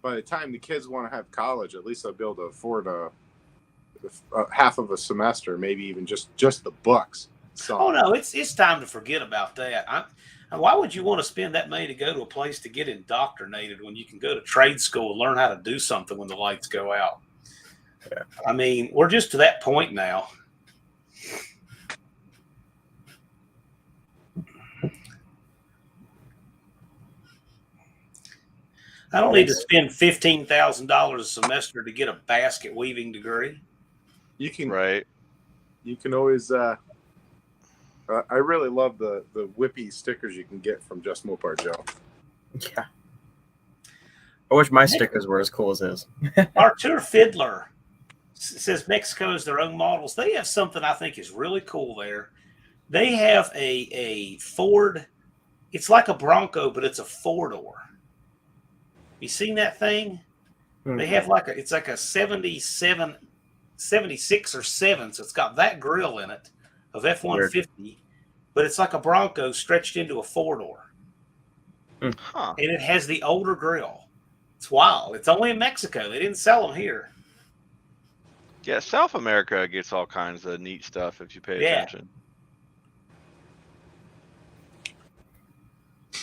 by the time the kids want to have college, at least I'll be able to afford a half of a semester, maybe even just the books. So, Oh no, it's time to forget about that. Why would you want to spend that money to go to a place to get indoctrinated when you can go to trade school and learn how to do something when the lights go out? Yeah. I mean, we're just to that point now. I don't need to spend $15,000 a semester to get a basket weaving degree. you can Right. You can always. I really love the whippy stickers you can get from Just Mopar Joe. Yeah. I wish my stickers were as cool as his. Artur Fiddler says Mexico has their own models. They have something I think is really cool there. They have a Ford. It's like a Bronco, but it's a 4-door. You seen that thing? They have it's like a 77, 76 or 7, so it's got that grill in it of F-150, but it's like a Bronco stretched into a 4-door. Huh. And it has the older grill. It's wild. It's only in Mexico. They didn't sell them here. Yeah, South America gets all kinds of neat stuff if you pay attention.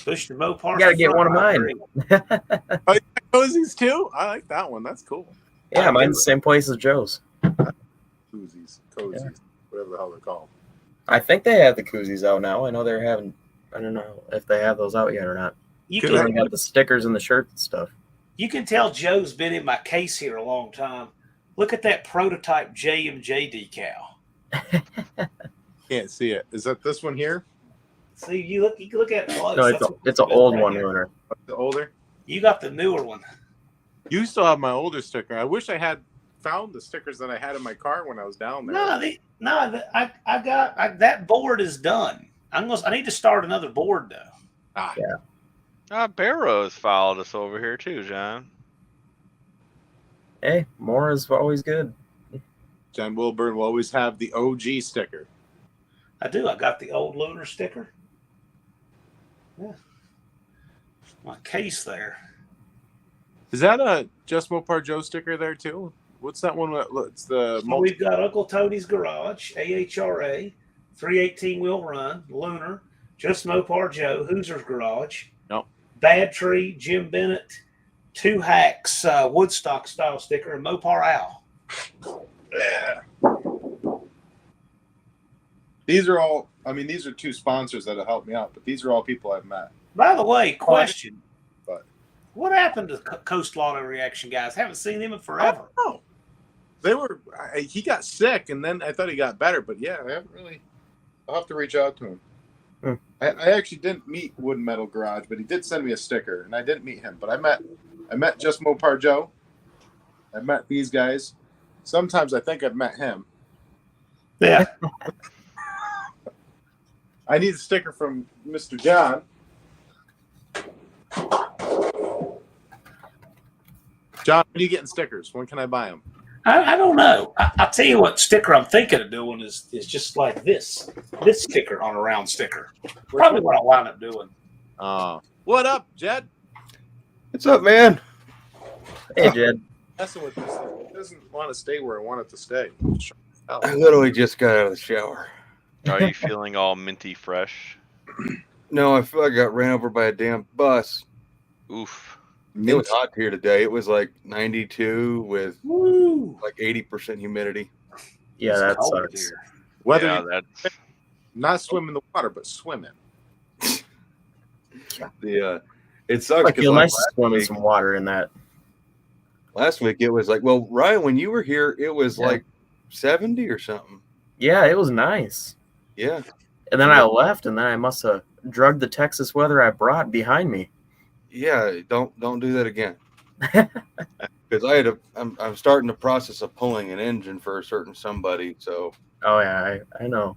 Push the Mopar. You gotta get one of mine. Oh, you got cozies too? I like that one. That's cool. Yeah, mine's the same place as Joe's. Cozies, whatever the hell they're called. I think they have the koozies out now. I know they're having. I don't know if they have those out yet or not. You They can, got the stickers and the shirts and stuff. you can tell Joe's been in my case here a long time. Look at that prototype JMJ decal. Can't see it. Is that this one here? See, you can look at it close. No, it's an old one, here. Lunar. The older? You got the newer one. You still have my older sticker. I wish I had found the stickers that I had in my car when I was down there. I got that board is done. I need to start another board though. Yeah. Barrow's followed us over here too, John. Hey, more is always good. John Wilburn will always have the OG sticker. I do. I got the old Lunar sticker. Yeah. My case there. Is that a Just Mopar Joe sticker there too? What's that one? It's the So we've got Uncle Tony's Garage, AHRA, 318 wheel run, Lunar, Just Mopar Joe, Hoosier's Garage, No. Bad Tree, Jim Bennett, Two Hacks, Woodstock style sticker, and Mopar Owl. Yeah. These are all. I mean, these are two sponsors that have helped me out, but these are all people I've met. By the way, question. But What happened to Coast Auto Reaction guys? Haven't seen them in forever. Oh, they were. He got sick, and then I thought he got better. But yeah, I haven't really. I'll have to reach out to him. Hmm. I actually didn't meet Wood and Metal Garage, but he did send me a sticker, and I didn't meet him. But I met Just Mopar Joe. I met these guys. Sometimes I think I've met him. Yeah. I need a sticker from Mr. John. John, when are you getting stickers? When can I buy them? I don't know. I'll tell you what sticker I'm thinking of doing is just like this sticker on a round sticker. Probably what I'll wind up doing. What up, Jed? What's up, man? Hey, Jed. Messing with this thing. It doesn't want to stay where I want it to stay. I literally just got out of the shower. Are you feeling all minty fresh? No, I feel like I got ran over by a damn bus. Oof. It was hot here today. It was like 92 with Woo! like 80% humidity. Yeah, It's that cold sucks. here. Whether Yeah, you that's not swim in the water, but swimming. It sucks. I feel 'cause, like, nice to swim in some water in that. last week it was like, well, Ryan, when you were here, it was Yeah. like 70 or something. Yeah, it was nice. Yeah. And then I left, and then I must have drugged the Texas weather I brought behind me. Yeah. Don't do that again. Because I'm starting the process of pulling an engine for a certain somebody. So Oh yeah, I know.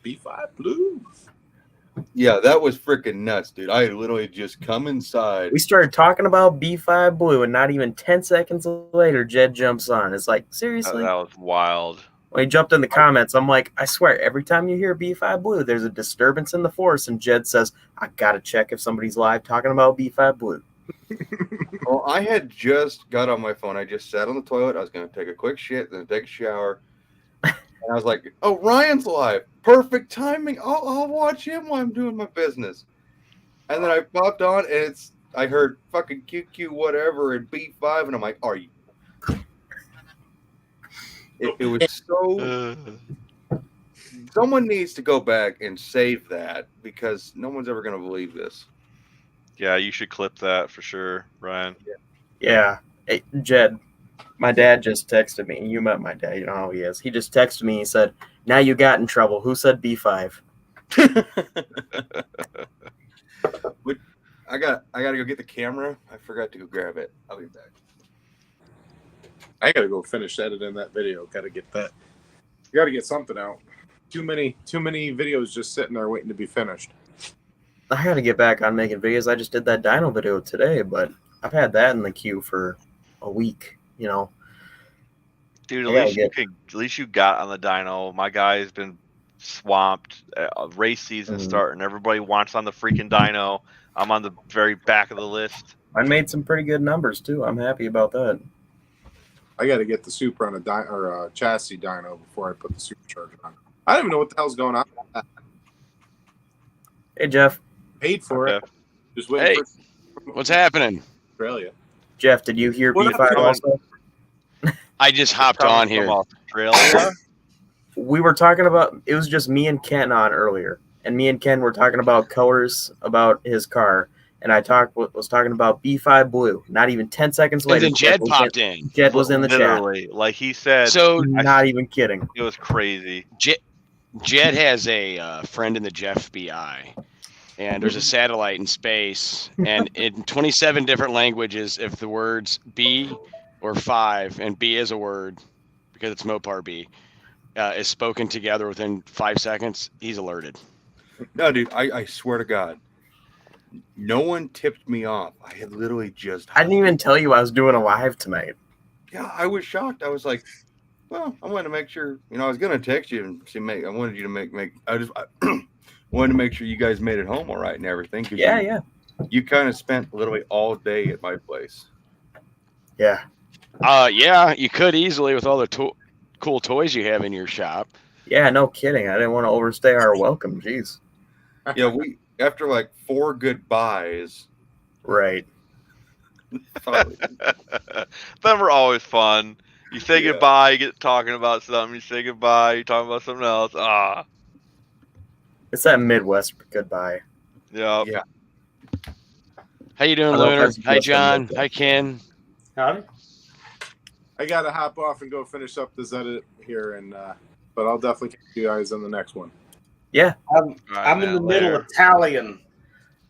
B5 Blue. yeah, that was freaking nuts, dude. I literally just come inside. We started talking about B5 Blue, and not even 10 seconds later, Jed jumps on. It's like, seriously? that was wild. When he jumped in the comments, I'm like, I swear, every time you hear B5 Blue, there's a disturbance in the force, and Jed says, I gotta check if somebody's live talking about B5 Blue. Well, I had just got on my phone. I just sat on the toilet. I was going to take a quick shit, then take a shower. And I was like, oh, Ryan's live. Perfect timing. I'll watch him while I'm doing my business. And then I popped on, and I heard fucking QQ whatever and B5, and I'm like, are you? It was so... Someone needs to go back and save that because no one's ever going to believe this. Yeah, you should clip that for sure, Ryan. Yeah. Hey, Jed, my dad just texted me. You met my dad. You know how he is. He just texted me. He said, now you got in trouble. Who said B5? I gotta go get the camera. I forgot to go grab it. I'll be back. I gotta go finish editing that video. Gotta get that. You gotta get something out. Too many videos just sitting there waiting to be finished. I got to get back on making videos. I just did that dyno video today, but I've had that in the queue for a week. You know, Dude, I gotta at least you got on the dyno. My guy's been swamped. Race season starting. Everybody wants on the freaking dyno. I'm on the very back of the list. I made some pretty good numbers too. I'm happy about that. I got to get the super on a chassis dyno before I put the supercharger on. I don't even know what the hell's going on. Hey Jeff. Paid for it. Just waiting Hey, for what's happening? Australia. Jeff, did you hear What B5 up, also? I just hopped on here. From Australia. We were talking about, it was just me and Ken on earlier, and me and Ken were talking about colors about his car, and I was talking about B5 blue. Not even 10 seconds And later, then Jed popped in. Jed was in the chat. Literally, like he said. So Not even kidding. It was crazy. Jed has a friend in the FBI, and there's a satellite in space, and in 27 different languages, if the words B or 5, and B is a word because it's Mopar B, is spoken together within 5 seconds, he's alerted. No, dude, I swear to God, no one tipped me off. I had literally just. I didn't even tell you I was doing a live tonight. Yeah, I was shocked. I was like, well, I wanted to make sure. I was going to text you and see. I wanted you to make. I wanted to make sure you guys made it home all right and everything. Yeah. You kind of spent literally all day at my place. Yeah. Yeah, you could easily with all the cool toys you have in your shop. Yeah, no kidding. I didn't want to overstay our welcome. Jeez. Yeah, we after like 4 goodbyes. Right. Them are always fun. You say goodbye, you get talking about something. You say goodbye, you're talking about something else. It's that Midwest goodbye. Yeah. How you doing, I don't know Lunar? if that's Hi, just John. a- Hi, Ken. Howdy. I got to hop off and go finish up this edit here, but I'll definitely catch you guys on the next one. Yeah. I'm in the middle of tallying.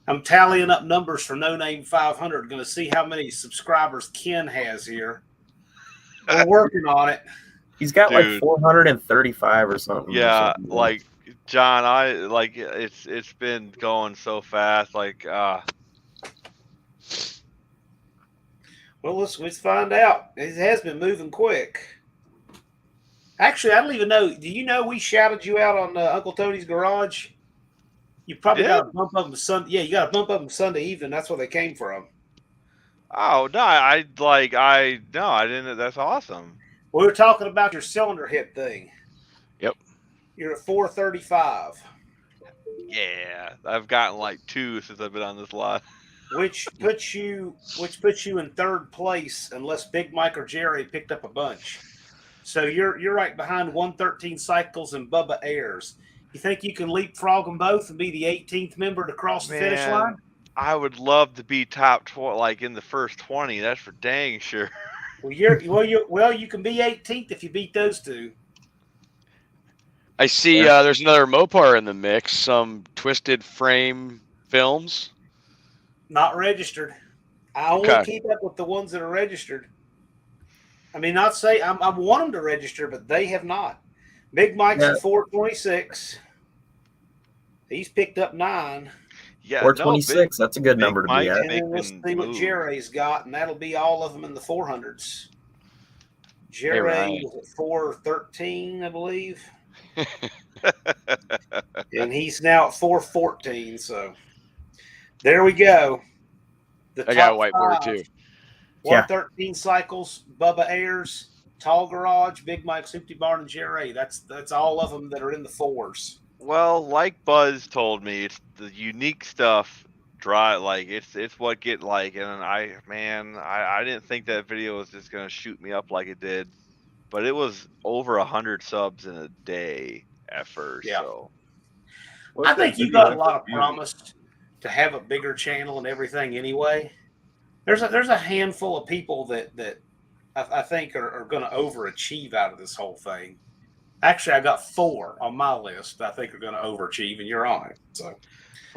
I'm tallying up numbers for No Name 500. Going to see how many subscribers Ken has here. We're working on it. He's got like Dude. 435 or something. Yeah, like John, it's been going so fast. Well, let's find out. It has been moving quick. Actually, I don't even know. Do you know we shouted you out on Uncle Tony's Garage? You probably got a bump up them Sunday. Yeah, you got a bump up them Sunday evening. That's where they came from. Oh no, I didn't. That's awesome. We were talking about your cylinder hit thing. Yep. You're at 435. Yeah, I've gotten like 2 since I've been on this live. Which puts you in third place unless Big Mike or Jerry picked up a bunch. So you're right behind 113 Cycles and Bubba Ayers. You think you can leapfrog them both and be the 18th member to cross the finish line? I would love to be top 20, like in the first 20. That's for dang sure. Well, you can be 18th if you beat those two. I see there's another Mopar in the mix, some Twisted Frame Films. Not registered. I only keep up with the ones that are registered. I mean, not say I want them to register, but they have not. Big Mike's at 426. He's picked up 9. Yeah, 426. That's a good number to be at. And then we'll see what Jerry's got, and that'll be all of them in the 400s. Jerry is at 413, I believe. And he's now at 414. So there we go. I got a whiteboard too. 113 Cycles, Bubba Ayers, Tall Garage, Big Mike's Empty Barn, and Jerry. That's all of them that are in the 4s. Well, like Buzz told me, it's the unique stuff. It's what get like, and I didn't think that video was just gonna shoot me up like it did, but it was over 100 subs in a day at first. Yeah. So I think you got a lot of promise to have a bigger channel and everything anyway. There's a handful of people that I think are going to overachieve out of this whole thing. Actually, I got 4 on my list that I think are going to overachieve, and you're on it. So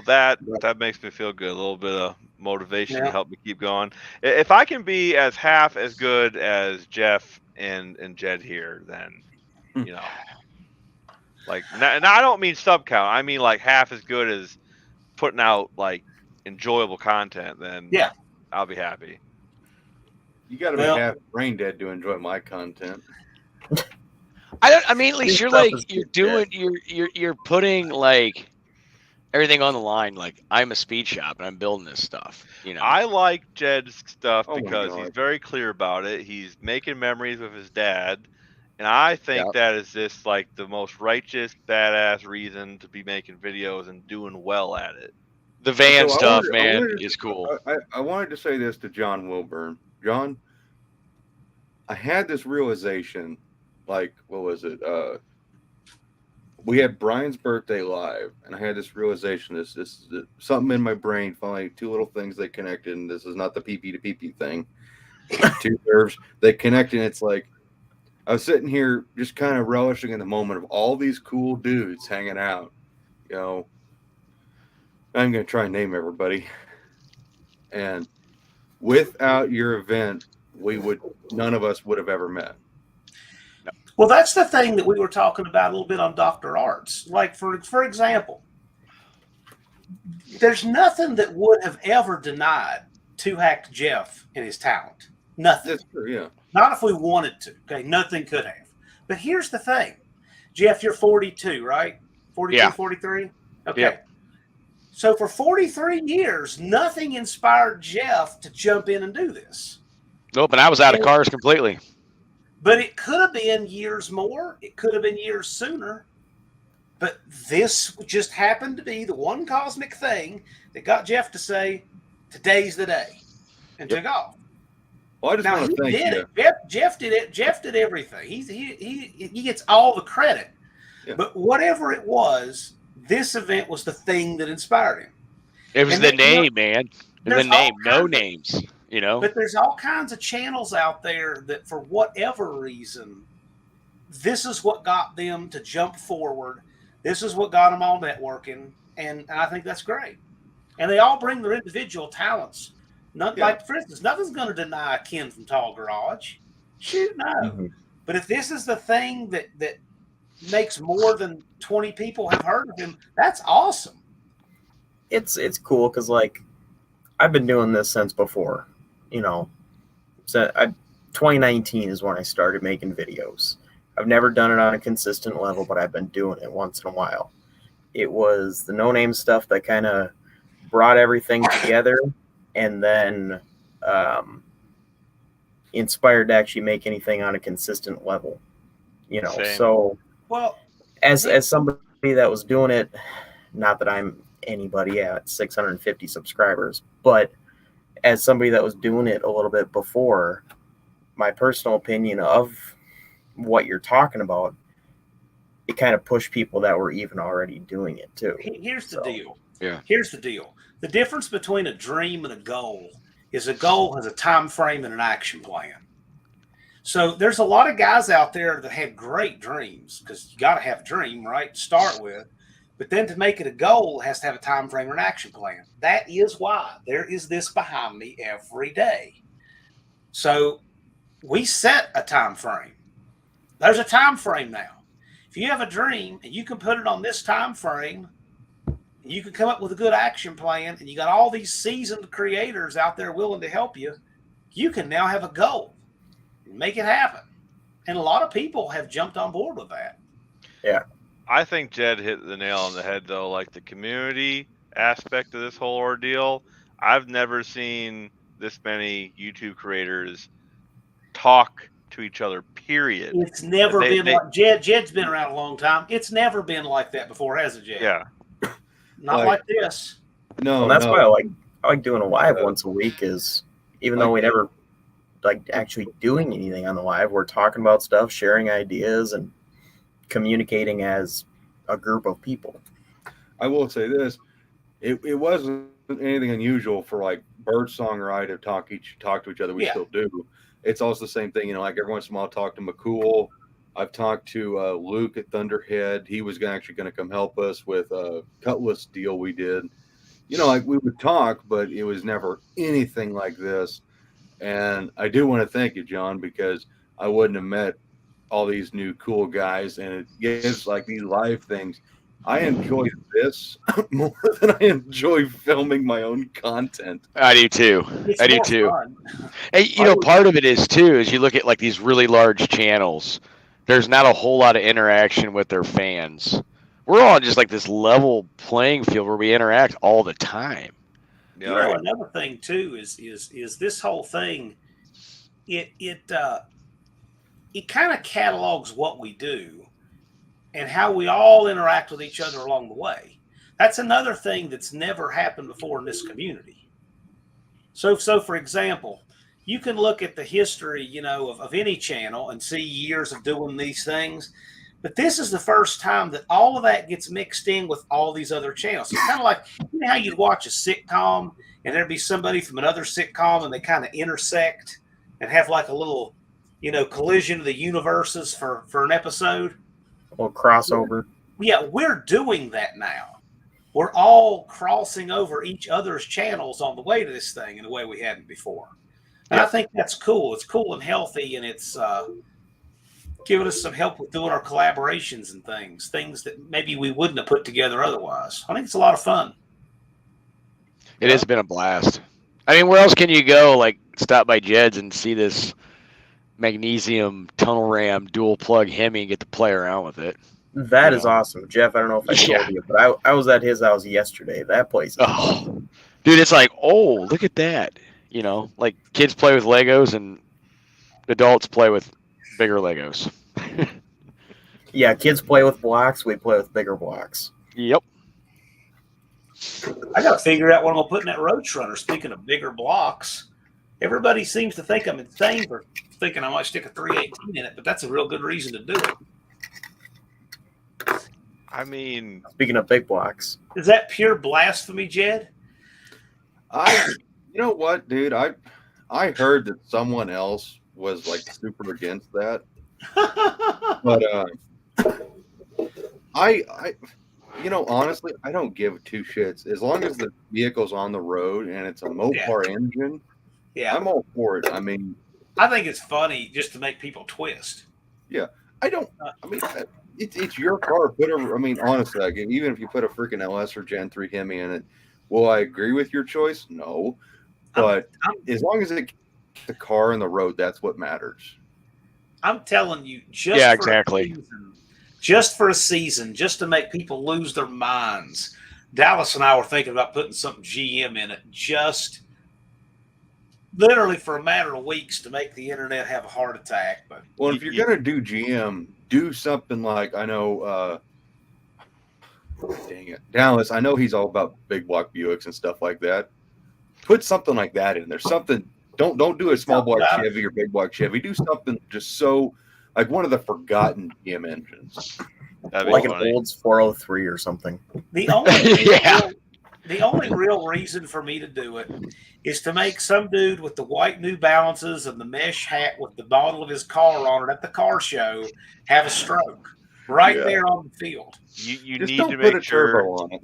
that makes me feel good. A little bit of motivation to help me keep going. If I can be as half as good as Jeff and Jed here, then and I don't mean sub count. I mean like half as good as putting out like enjoyable content. Then I'll be happy. You got to be Well- half brain dead to enjoy my content. I mean, at least This you're stuff like is you're good, doing you're putting like everything on the line. Like I'm a speed shop and I'm building this stuff. You know. I like Jed's stuff Oh my because God. he's very clear about it. He's making memories with his dad. And I think Yep. that is just like the most righteous, badass reason to be making videos and doing well at it. The van So I stuff, wanted- I man, wanted to- is cool. I wanted to say this to John Wilburn. John, I had this realization, like, what was it? We had Brian's birthday live, and I had this realization. This is something in my brain. Finally, two little things they connected, and this is not the PP to PP thing. Two nerves they connected. And it's like I was sitting here just kind of relishing in the moment of all these cool dudes hanging out. You know, I'm gonna try and name everybody, and without your event, none of us would have ever met. Well, that's the thing that we were talking about a little bit on Dr. Arts. Like, for example, there's nothing that would have ever denied Two-Hacked Jeff and his talent. Nothing. That's true, yeah. Not if we wanted to. Okay, nothing could have. But here's the thing. Jeff, you're 42, right? 42, Yeah. 43? Okay. Yep. So for 43 years, nothing inspired Jeff to jump in and do this. Nope, and I was out of cars completely. But it could have been years more. It could have been years sooner. But this just happened to be the one cosmic thing that got Jeff to say, today's the day, and took off. Well, I just Now want he to thank did you. it. Jeff did it. Jeff did everything. He gets all the credit. Yeah. But whatever it was, this event was the thing that inspired him. It was And the then, name, man. The there's all name, no kinds of- names. You know. But there's all kinds of channels out there that, for whatever reason, this is what got them to jump forward. This is what got them all networking, and I think that's great. And they all bring their individual talents. Like, for instance, nothing's going to deny Ken from Tall Garage. Shoot, no. Mm-hmm. But if this is the thing that makes more than 20 people have heard of him, that's awesome. It's cool because, like, I've been doing this since before, you know. So 2019 is when I started making videos. I've never done it on a consistent level, but I've been doing it once in a while. It was the no-name stuff that kind of brought everything together and then inspired to actually make anything on a consistent level, you know. Same. So Well, as somebody that was doing it, not that I'm anybody at 650 subscribers, but as somebody that was doing it a little bit before, my personal opinion of what you're talking about, it kind of pushed people that were even already doing it too. here's the deal. Yeah. Here's the deal. The difference between a dream and a goal is a goal has a time frame and an action plan. So there's a lot of guys out there that have great dreams, because you got to have a dream, right, to start with. But then to make it a goal, it has to have a time frame or an action plan. That is why there is this behind me every day. So we set a time frame. There's a time frame now. If you have a dream and you can put it on this time frame, and you can come up with a good action plan, and you got all these seasoned creators out there willing to help you, you can now have a goal and make it happen. And a lot of people have jumped on board with that. Yeah. I think Jed hit the nail on the head, though. Like, the community aspect of this whole ordeal, I've never seen this many YouTube creators talk to each other, period. It's never been like Jed's been around a long time. It's never been like that before, has it, Jed? Yeah. Not like this. No, Well, that's no. why I like doing a live once a week, is even though we never like actually doing anything on the live, we're talking about stuff, sharing ideas, and communicating as a group of people. I will say this: it wasn't anything unusual for like Birdsong or I to talk to each other. We still do. It's also the same thing, you know. Like every once in a while, I'll talk to McCool. I've talked to Luke at Thunderhead. He was actually going to come help us with a Cutlass deal we did. You know, like we would talk, but it was never anything like this. And I do want to thank you, John, because I wouldn't have met all these new cool guys, and it gives like these live things I enjoy this more than I enjoy filming my own content. I do too. It's I do more too. fun. Hey, you know, part of it is too is you look at like these really large channels. There's not a whole lot of interaction with their fans. We're all just like this level playing field where we interact all the time. You know, another thing too is this whole thing. It kind of catalogs what we do and how we all interact with each other along the way. That's another thing that's never happened before in this community. So for example, you can look at the history, you know, of any channel and see years of doing these things. But this is the first time that all of that gets mixed in with all these other channels. It's kind of like, you know how you'd watch a sitcom and there'd be somebody from another sitcom and they kind of intersect and have like a little, you know, collision of the universes for an episode. A little crossover. Yeah, we're doing that now. We're all crossing over each other's channels on the way to this thing in a way we hadn't before. And I think that's cool. It's cool and healthy, and it's giving us some help with doing our collaborations and things that maybe we wouldn't have put together otherwise. I think it's a lot of fun. It has been a blast. I mean, where else can you go? Like, stop by Jed's and see this magnesium tunnel ram dual plug Hemi and get to play around with it. That is awesome, Jeff. I don't know if I told you, but I was at his house yesterday. That place is awesome. Dude, it's like, oh, look at that. You know, like kids play with Legos and adults play with bigger Legos. Yeah, kids play with blocks. We play with bigger blocks. Yep. I got to figure out what I'm going to put in that roach runner. Speaking of bigger blocks, everybody seems to think I'm insane for thinking I might stick a 318 in it, but that's a real good reason to do it. I mean, speaking of big blocks, is that pure blasphemy, Jed? You know what, dude? I heard that someone else was like super against that, but you know, honestly, I don't give two shits as long as the vehicle's on the road and it's a Mopar engine. Yeah, I'm all for it. I mean, I think it's funny just to make people twist. Yeah, I mean, it's your car. I mean, honestly, like, even if you put a freaking LS or Gen 3 Hemi in it, will I agree with your choice? No. But as long as it keeps the car on the road, that's what matters. I'm telling you, just for a season, just to make people lose their minds. Dallas and I were thinking about putting something GM in it, just literally for a matter of weeks to make the internet have a heart attack. But well, if you're gonna do GM, do something like, I know, dang it, Dallas. I know he's all about big block Buicks and stuff like that. Put something like that in there. Something. Don't do a small block Chevy or big block Chevy. Do something just so like one of the forgotten GM engines, like an Olds 403 or something. The only real reason for me to do it is to make some dude with the white New Balances and the mesh hat with the bottle of his car on it at the car show have a stroke right there on the field. You just need to make sure on it.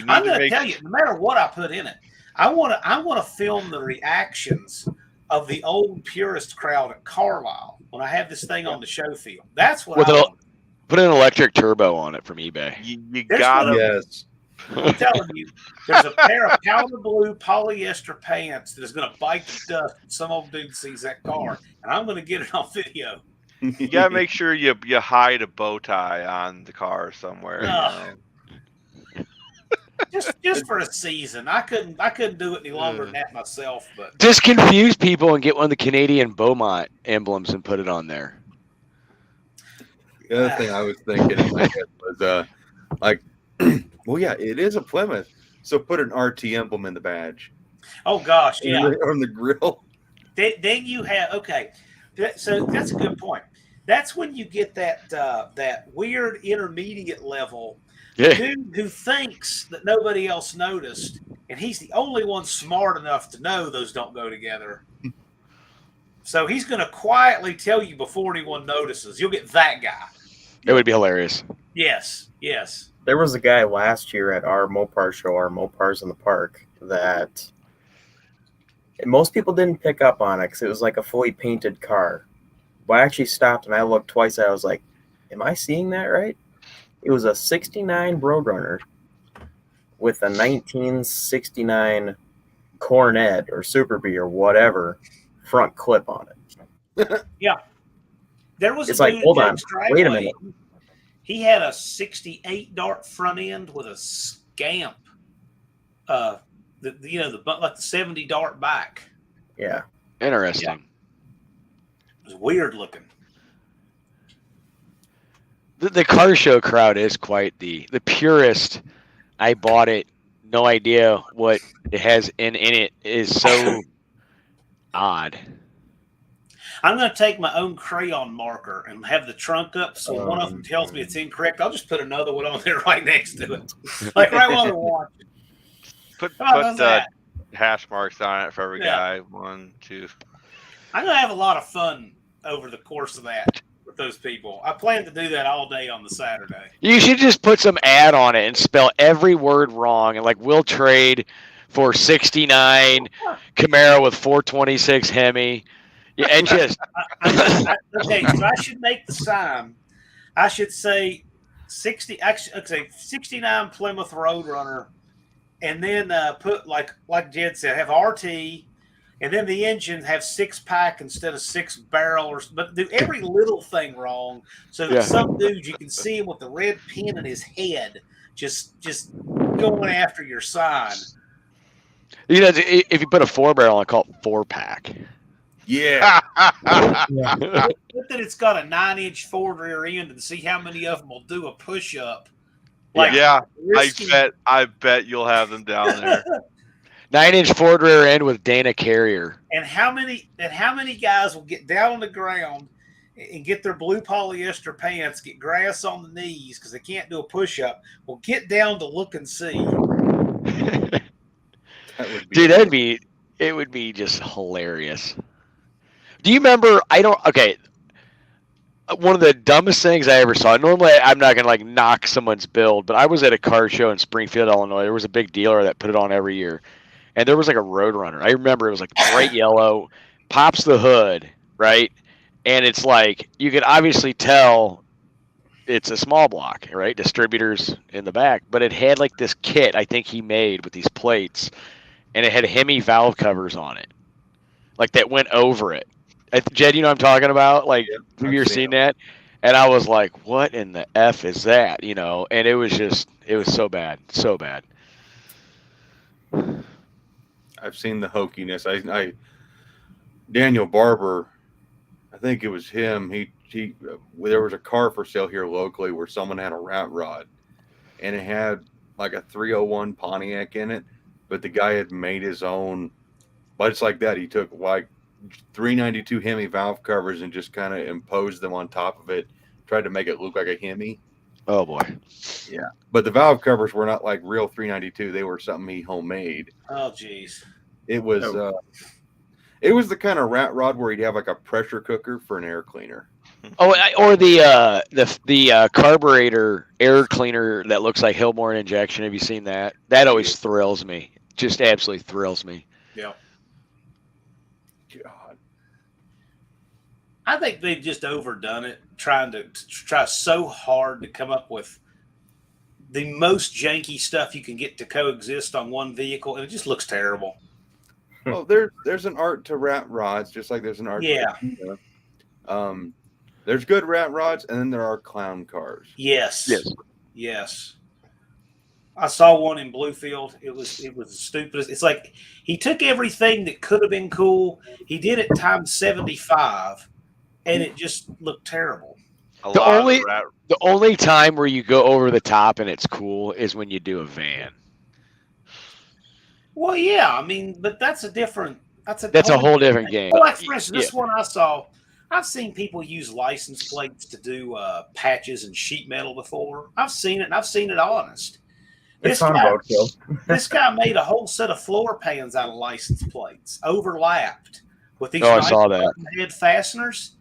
I'm going to tell you, no matter what I put in it, I want to film the reactions of the old purist crowd at Carlisle when I have this thing on the show field. That's what put an electric turbo on it from eBay. You got it. Yes. I'm telling you, there's a pair of powder blue polyester pants that is going to bite the dust when some old dude sees that car, and I'm going to get it on video. You got to make sure you hide a bow tie on the car somewhere. Just for a season. I couldn't do it any longer than that myself. But just confuse people and get one of the Canadian Beaumont emblems and put it on there. The other thing I was thinking in my head was like, well, yeah, it is a Plymouth, so put an RT emblem in the badge. Oh gosh, yeah, on the grill. Then you have so that's a good point. That's when you get that weird intermediate level dude who thinks that nobody else noticed, and he's the only one smart enough to know those don't go together. So he's going to quietly tell you before anyone notices. You'll get that guy. It would be hilarious. Yes. There was a guy last year at our Mopar show, our Mopars in the Park, that most people didn't pick up on it because it was like a fully painted car. But I actually stopped and I looked twice. I was like, am I seeing that right? It was a 69 Roadrunner with a 1969 Cornet or Super Bee or whatever front clip on it. There was It's a like, dude hold at on, Jake's wait a Dragway. minute. He had a 68 Dart front end with a scamp. Like the 70 Dart back. Yeah. Interesting. It was weird looking. The car show crowd is quite the purist. I bought it, no idea what it has in it is so odd. I'm going to take my own crayon marker and have the trunk up so one of them tells me it's incorrect. I'll just put another one on there right next to it. Like right while they're watching. Put that? hash marks on it for every Yeah. guy. 1, 2. I'm going to have a lot of fun over the course of that with those people. I plan to do that all day on the Saturday. You should just put some ad on it and spell every word wrong, and like we'll trade for 69 Camaro with 426 Hemi. Yeah, and just Okay, so I should make the sign. I should say 69 Plymouth Roadrunner, and then put like Jed said, have RT, and then the engine have 6-pack instead of 6-barrel, but do every little thing wrong so that some dude you can see him with the red pin in his head, just going after your sign. If you put a 4-barrel, I call it 4-pack. Yeah. But that it's got a 9-inch Ford rear end, and see how many of them will do a push-up. I bet you'll have them down there. 9-inch Ford rear end with Dana Carrier. And how many guys will get down on the ground and get their blue polyester pants, get grass on the knees because they can't do a push-up, will get down to look and see. Dude, it would be just hilarious. Do you remember? One of the dumbest things I ever saw. Normally, I'm not gonna like knock someone's build, but I was at a car show in Springfield, Illinois. There was a big dealer that put it on every year, and there was like a Roadrunner. I remember it was like bright yellow, pops the hood, right, and it's like you could obviously tell it's a small block, right? Distributors in the back, but it had like this kit I think he made with these plates, and it had Hemi valve covers on it, like that went over it. Jed, you know what I'm talking about? Like, have you ever seen that? And I was like, what in the F is that? And it was so bad. So bad. I've seen the hokiness. Daniel Barber, I think it was him. There was a car for sale here locally where someone had a rat rod, and it had like a 301 Pontiac in it, but the guy had made his own. But it's like that. He took like 392 Hemi valve covers and just kind of imposed them on top of it, tried to make it look like a Hemi. Oh boy. Yeah. But the valve covers were not like real 392. They were something he homemade. Oh geez. It was the kind of rat rod where he'd have like a pressure cooker for an air cleaner. Oh, or the carburetor air cleaner that looks like Hillborn injection. Have you seen that? That always thrills me. Just absolutely thrills me. Yeah. God. I think they've just overdone it, trying to try so hard to come up with the most janky stuff you can get to coexist on one vehicle, and it just looks terrible. Well, there's an art to rat rods, just like there's an art. To there's good rat rods, and then there are clown cars. Yes. I saw one in Bluefield. It was the stupidest. It's like he took everything that could have been cool. He did it times 75, and it just looked terrible. The only time where you go over the top and it's cool is when you do a van. Well, yeah, I mean, but that's a whole different game. Well, like for instance, this one I saw. I've seen people use license plates to do patches and sheet metal before. I've seen it, and I've seen it honest. This guy made a whole set of floor pans out of license plates, overlapped with these nice head fasteners,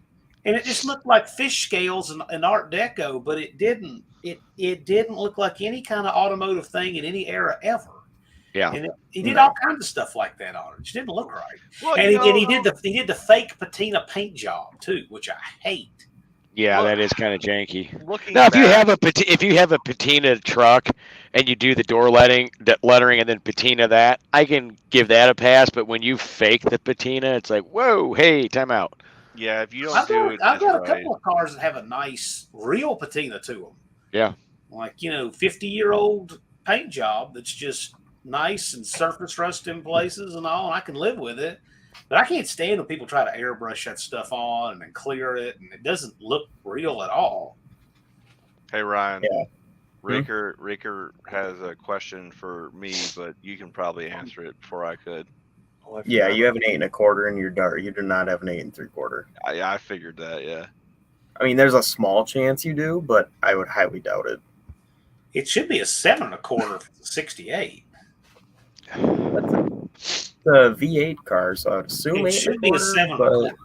and it just looked like fish scales and Art Deco, but it didn't. It didn't look like any kind of automotive thing in any era ever. Yeah, and he did all kinds of stuff like that on it. It just didn't look right. Well, and he did the fake patina paint job too, which I hate. Yeah, Look- that is kind of janky. Looking Now, if you back, have a patina truck and you do the door lettering and then patina that, I can give that a pass. But when you fake the patina, it's like, whoa, hey, time out. yeah, if you don't I've do it got just a right, couple of cars that have a nice real patina to them. Yeah. Like 50-year-old paint job that's just nice and surface rust in places and all, and I can live with it. But I can't stand when people try to airbrush that stuff on and then clear it, and it doesn't look real at all. hey Ryan, Yeah. Raker has a question for me, but you can probably answer it before I could. Oh, I Yeah, forgot. you have an 8 1/4 in your dart. You do not have an 8 3/4. I figured that. Yeah. I mean, there's a small chance you do, but I would highly doubt it. It should be a 7 1/4 if it's a 68. It's a V8 car, so I would assume It 8 should be a 7 but 1/4.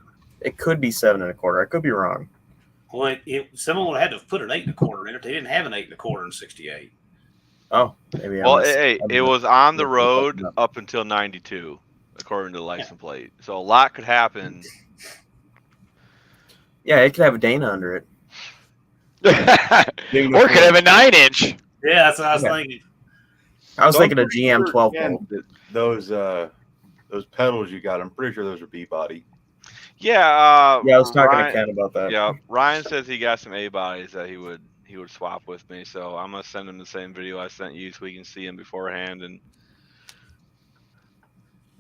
it could be 7 1/4. I could be wrong. Well, someone would have had to have put an 8 1/4 in it. They didn't have an 8 1/4 in 68. Oh, maybe. Well, I it was on the missed road something up until 92, according to the license plate. So a lot could happen. Yeah, it could have a Dana under it. Or could have a 9-inch. Yeah, that's what I was Yeah. thinking. I was So I'm thinking a pretty GM sure, 12 Ken, volt. that those pedals you got, I'm pretty sure those are B body. Yeah. Yeah, I was talking Ryan, to Ken about that. Yeah, Ryan says he got some A bodies that he would swap with me. So I'm gonna send him the same video I sent you so we can see him beforehand. And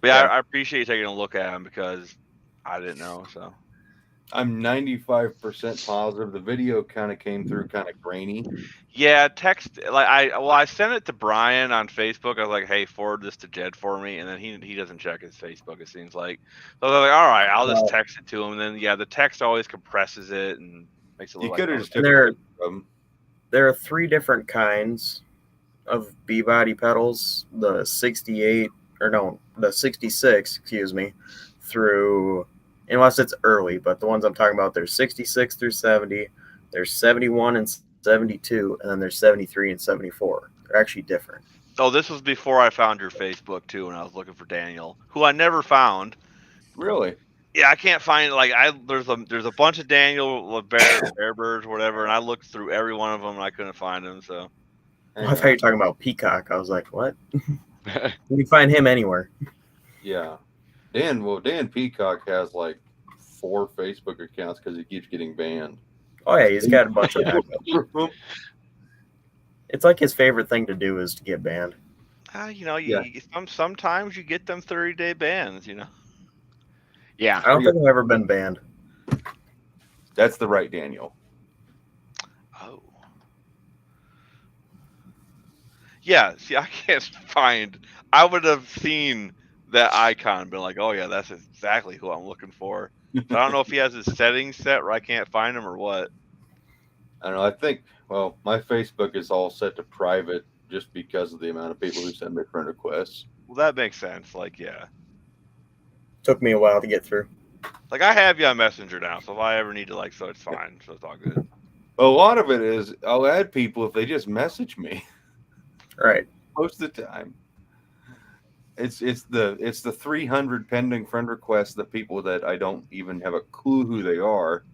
but yeah, Yeah. I appreciate you taking a look at him because I didn't know. So I'm 95% positive. The video kind of came through kind of grainy. yeah, text I sent it to Brian on Facebook. I was like, hey, forward this to Jed for me, and then he doesn't check his Facebook. It seems like so. I was like, all right, I'll just text it to him. And then yeah, the text always compresses it and makes it You look could have like just took a There- picture of 'em. There are 3 different kinds of B body pedals. The 68, or no, the 66, excuse me, through, unless it's early, but the ones I'm talking about, there's 66 through 70, there's 71 and 72, and then there's 73 and 74. They're actually different. Oh, this was before I found your Facebook too, when I was looking for Daniel, who I never found. Really? Yeah, I can't find there's a bunch of Daniel Bear Birds or whatever, and I looked through every one of them and I couldn't find them. So I thought you were talking about Peacock. I was like, what? You can find him anywhere. Yeah. Dan Peacock has like 4 Facebook accounts because he keeps getting banned. Oh, yeah, he's got a bunch of backup. It's like his favorite thing to do is to get banned. sometimes you get them 30-day bans. Yeah. I don't think I've ever been banned. That's the right Daniel. Oh. Yeah, see, I can't find. I would have seen that icon and been like, oh, yeah, that's exactly who I'm looking for. But I don't know if he has his settings set where I can't find him or what. I don't know. I think, my Facebook is all set to private just because of the amount of people who send me friend requests. Well, that makes sense. Yeah. Took me a while to get through. I have you on Messenger now, so if I ever need to, so it's fine. So it's all good. A lot of it is I'll add people if they just message me. Right. Most of the time. It's the 300 pending friend requests that people that I don't even have a clue who they are.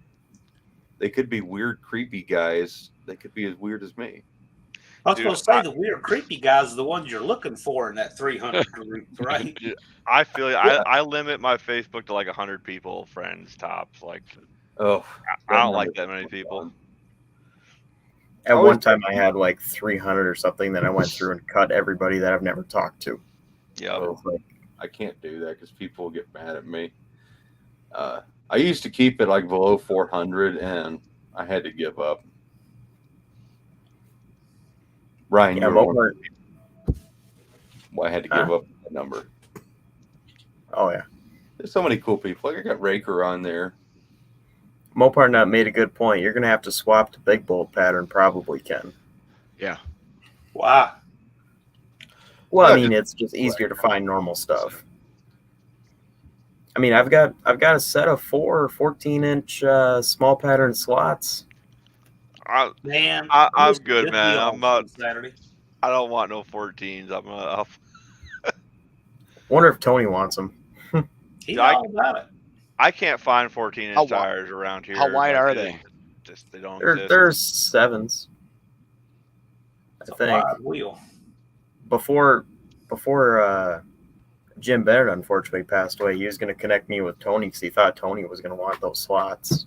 They could be weird, creepy guys. They could be as weird as me. I was going to say the weird, creepy guys are the ones you're looking for in that 300 group, right? I feel I limit my Facebook to 100 people, friends, tops. Oh, I don't like that many people. At one time, I had 300 or something. Then I went through and cut everybody that I've never talked to. Yeah. Oh, I can't do that because people will get mad at me. I used to keep it below 400, and I had to give up. Ryan, Yeah, I had to give up the number. Oh, yeah. There's so many cool people. I got Raker on there. Mopar Nut made a good point. You're going to have to swap to big bolt pattern, probably, Ken. Yeah. Wow. Well, I mean, it's just easier to find normal stuff. I mean, I've got a set of 4 14-inch small pattern slots. Man, I'm good, man. I'm not. Saturday. I don't want no 14s. Wonder if Tony wants them. He's all about it. I can't find 14-inch tires around here. How wide are they? Just they don't There's exist. 7s. It's I a think wide wheel. before Jim Bennett unfortunately passed away, he was going to connect me with Tony because he thought Tony was going to want those slots.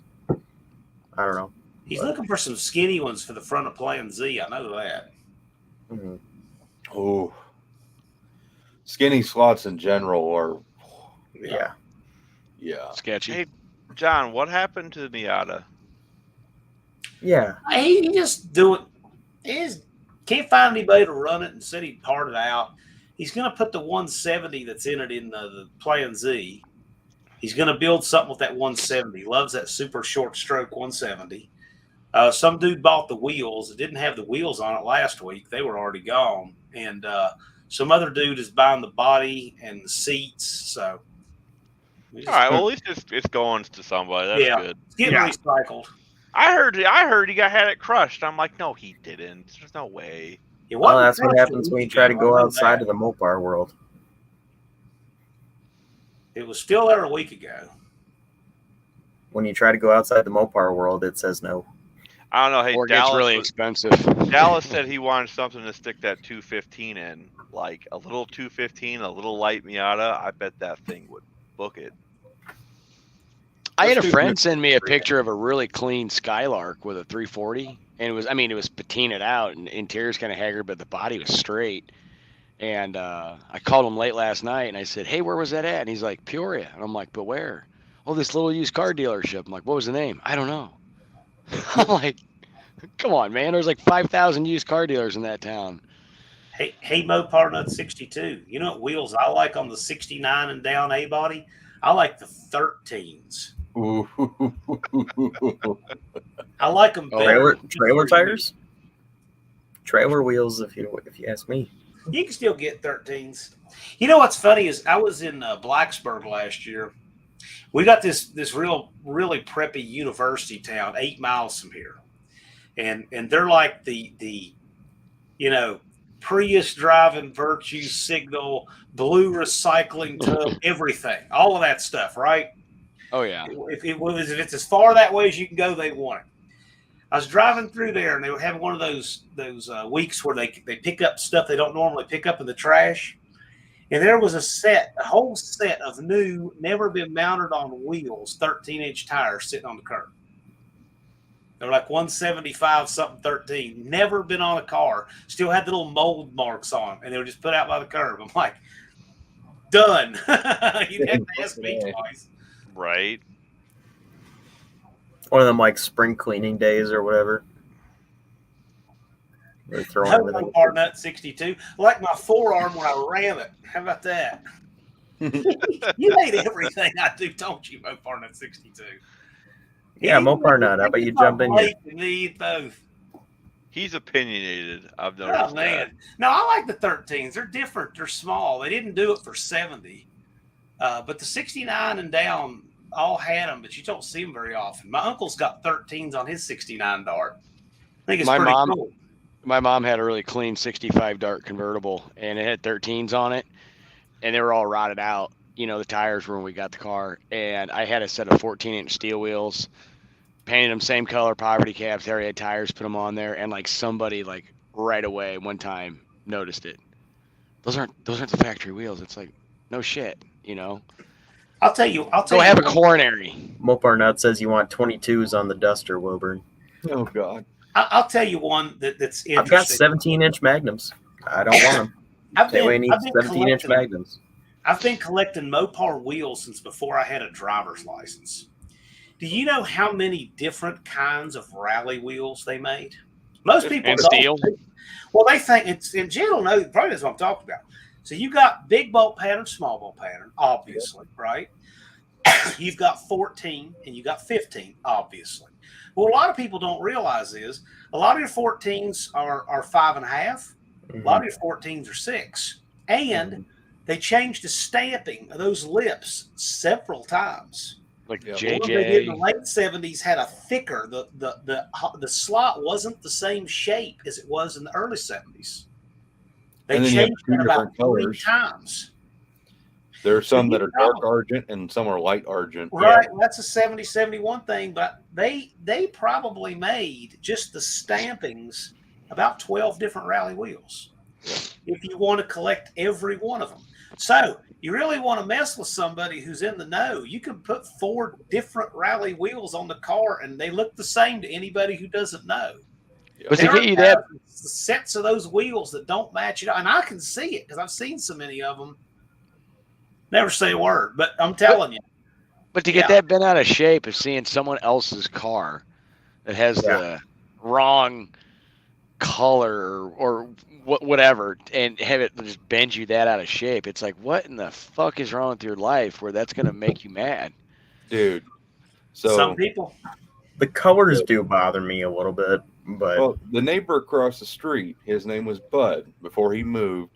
I don't know. He's But- looking for some skinny ones for the front of Plan Z. I know that. Mhm. Oh, skinny slots in general are, Yeah. yeah. Sketchy. Hey, John, what happened to the Miata? Yeah. He just can't find anybody to run it and said he'd part it out. He's going to put the 170 that's in it in the Plan Z. He's going to build something with that 170. Loves that super short stroke 170. Some dude bought the wheels. It didn't have the wheels on it last week. They were already gone. And some other dude is buying the body and the seats. So, All right, well, at least it's going to somebody. That's Yeah. good. It's getting recycled. I heard he had it crushed. I'm like, no, he didn't. There's no way. Well, that's what happens when you try to go outside of the Mopar world. It was still there a week ago. When you try to go outside the Mopar world, it says no. I don't know. Hey, Or it gets really expensive. Dallas said he wanted something to stick that 215 in, like a little 215, a little light Miata. I bet that thing would book it. I had a friend send me a picture of a really clean Skylark with a 340, and it was patinaed out, and interior's kind of haggard, but the body was straight. And I called him late last night, and I said, "Hey, where was that at?" And he's like, "Peoria." And I'm like, "But where?" "Oh, this little used car dealership." I'm like, "What was the name?" "I don't know." I'm like, "Come on, man! There's like 5,000 used car dealers in that town." Hey, Mopar Nut 62. You know what wheels I like on the 69 and down A body? I like the 13s. I like them better. Trailer tires? Trailer wheels, if you ask me. You can still get 13s. You know what's funny is I was in Blacksburg last year. We got this really preppy university town 8 miles from here, and they're like the Prius driving virtue signal, blue recycling tub, everything, all of that stuff, right? Oh yeah. If it's as far that way as you can go, they want it. I was driving through there, and they were having one of those weeks where they pick up stuff they don't normally pick up in the trash. And there was a whole set of new, never been mounted on wheels, 13-inch tires sitting on the curb. They're like 175 something 13, never been on a car, still had the little mold marks on, and they were just put out by the curb. I'm like, done. You'd have to ask me twice. Right. One of them like spring cleaning days or whatever. They're throwing everything. Mopar Nut 62. Like my forearm when I ram it. How about that? You hate everything I do, don't you, Mopar Nut 62? Yeah, Mopar Nut. How about you jump in here? Me both. He's opinionated. I've noticed. Oh man, no, I like the 13s. They're different. They're small. They didn't do it for 70, but the 69 and down all had them, but you don't see them very often. My uncle's got 13s on his 69 Dart. I think it's pretty cool. My mom had a really clean 65 Dart convertible, and it had 13s on it, and they were all rotted out. You know, the tires were when we got the car, and I had a set of 14-inch steel wheels, painted them same color, poverty caps, there had tires, put them on there, and like somebody like right away one time noticed it. Those aren't the factory wheels. It's like, no shit, you know. I'll tell you. Go have a coronary. Mopar Nut says you want 22s on the Duster, Wilburn. Oh God. I'll tell you one that's interesting. I've got 17-inch Magnums. I don't want them. I've been 17-inch Magnums. I've been collecting Mopar wheels since before I had a driver's license. Do you know how many different kinds of rally wheels they made? Most people and don't. steel. Well, they think it's in general. No, probably that's what I'm talking about. So you got big bolt pattern, small bolt pattern, obviously, right? You've got 14 and you got 15, obviously. Well, a lot of people don't realize is a lot of your 14s are 5.5. Mm-hmm. A lot of your 14s are 6, and they changed the stamping of those lips several times. Like JJ. They did in the late 70s had a thicker. The slot wasn't the same shape as it was in the early 70s. They changed it about 3 times. There are some that are dark Probably. argent and some are light argent. Right, that's a 70-71 thing, but they probably made just the stampings about 12 different rally wheels. If you want to collect every one of them. So you really want to mess with somebody who's in the know, you can put 4 different rally wheels on the car and they look the same to anybody who doesn't know. But to There get you are that, sets of those wheels that don't match it, and I can see it because I've seen so many of them. Never say a word, but I'm telling you. but to get that bent out of shape of seeing someone else's car that has the wrong color or whatever, and have it just bend you that out of shape, it's like, what in the fuck is wrong with your life where that's gonna make you mad, Dude. So some people. The colors do bother me a little bit, but well, the neighbor across the street, his name was Bud. Before he moved,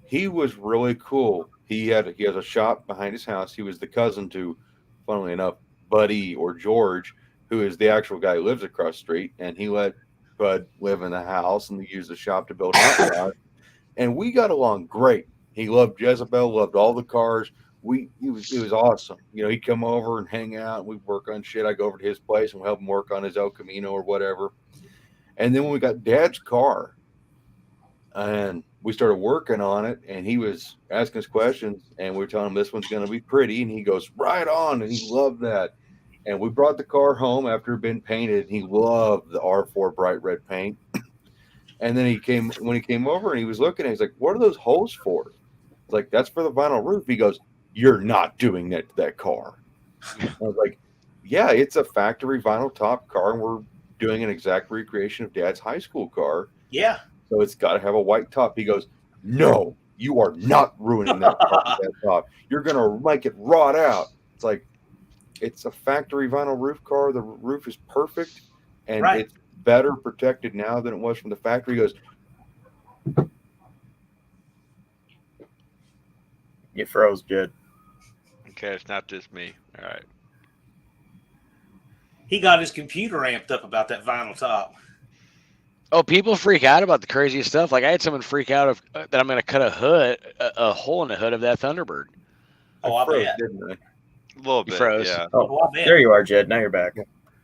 he was really cool. He has a shop behind his house. He was the cousin to, funnily enough, Buddy or George, who is the actual guy who lives across the street, and he let Bud live in the house and use the shop to build hot rods. And we got along great. He loved Jezebel, loved all the cars. It was awesome. You know, he'd come over and hang out, and we'd work on shit. I'd go over to his place and help him work on his El Camino or whatever. And then when we got Dad's car, and we started working on it, and he was asking us questions, and we were telling him this one's going to be pretty, and he goes, right on, and he loved that. And we brought the car home after it had been painted, and he loved the R4 bright red paint. And then when he came over and he was looking at it, he's like, what are those holes for? It's like, that's for the vinyl roof. He goes, you're not doing that to that car. I was like, yeah, it's a factory vinyl top car, and we're doing an exact recreation of Dad's high school car. Yeah. So it's got to have a white top. He goes, no, you are not ruining that car with that top. You're going to make it rot out. It's like, it's a factory vinyl roof car. The roof is perfect, and it's better protected now than it was from the factory. He goes, you froze, Jed. Okay, it's not just me. All right. He got his computer amped up about that vinyl top. Oh, people freak out about the craziest stuff. Like I had someone freak out that I'm going to cut a hole in the hood of that Thunderbird. Oh, I froze, bet. didn't I? A little bit, froze. yeah. Oh, I bet. there you are, Jed. Now you're back.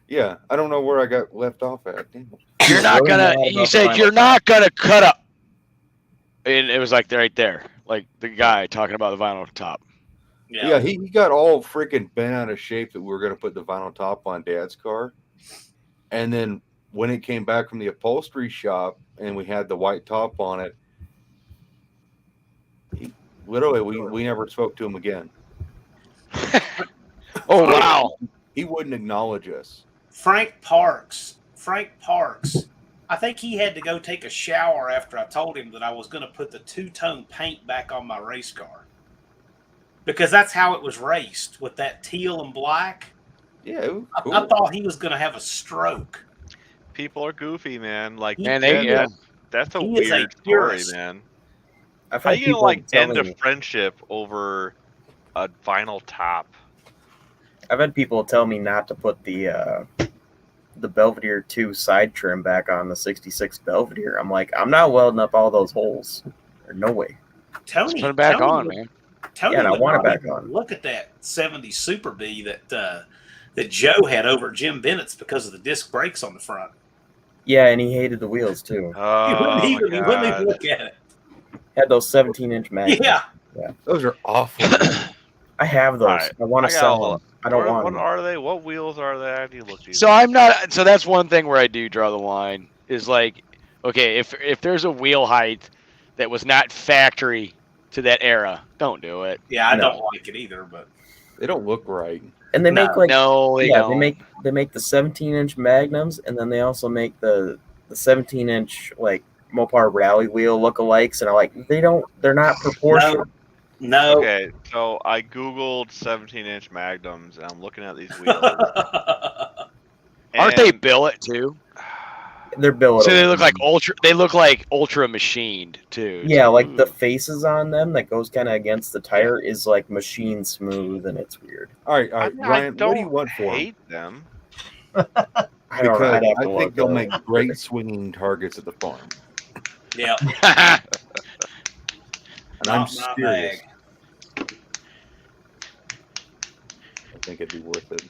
Yeah, I don't know where I got left off at. Damn it. You're not Really gonna. mad You about said the you're vinyl not gonna cut up. And it was like right there, like the guy talking about the vinyl top. Yeah, he got all freaking bent out of shape that we were going to put the vinyl top on Dad's car. And then when it came back from the upholstery shop and we had the white top on it, we never spoke to him again. Oh, wow. He wouldn't acknowledge us. Frank Parks. I think he had to go take a shower after I told him that I was going to put the two-tone paint back on my race car. Because that's how it was raced, with that teal and black. Yeah, it was cool. I thought he was going to have a stroke. People are goofy, man. Like, Man, that's a he is a weird story, purist. man. I've How had you gonna people like tell end a me- friendship over a vinyl top? I've had people tell me not to put the Belvedere 2 side trim back on the 66 Belvedere. I'm like, I'm not welding up all those holes. There's no way. Tony, Put it back Tony on, would- man. Tony Yeah, and I would want it not back even on. Look at that 70 Super B that Joe had over at Jim Bennett's because of the disc brakes on the front. Yeah, and he hated the wheels too. Oh, he my wouldn't even God. look at it. Had those 17-inch magnets. Yeah. Those are awful. I have those. Alright, I want I to got sell a- them. I don't want What them. are they? What wheels are they? How do you look these So I'm not. So that's one thing where I do draw the line. Is like, okay, if there's a wheel height that was not factory to that era, don't do it. Yeah, I No. don't like it either, but They don't look right. And they No. make like No, they don't. they make the 17-inch magnums, and then they also make the 17-inch like Mopar rally wheel lookalikes, and they're not proportional. no. Okay, so I googled 17-inch magnums, and I'm looking at these wheels. Aren't they and- billet too? They're built. So they look like ultra. They look like ultra machined too. It's Yeah, like the ooh. faces on them that goes kind of against the tire is like machine smooth, and it's weird. All right, I Ryan, don't what do you want for them? hate them. I don't know. Because I'd have I to think look they'll up. make great swinging targets at the farm. Yeah. And I'm Not my serious. bag. think it'd be worth it.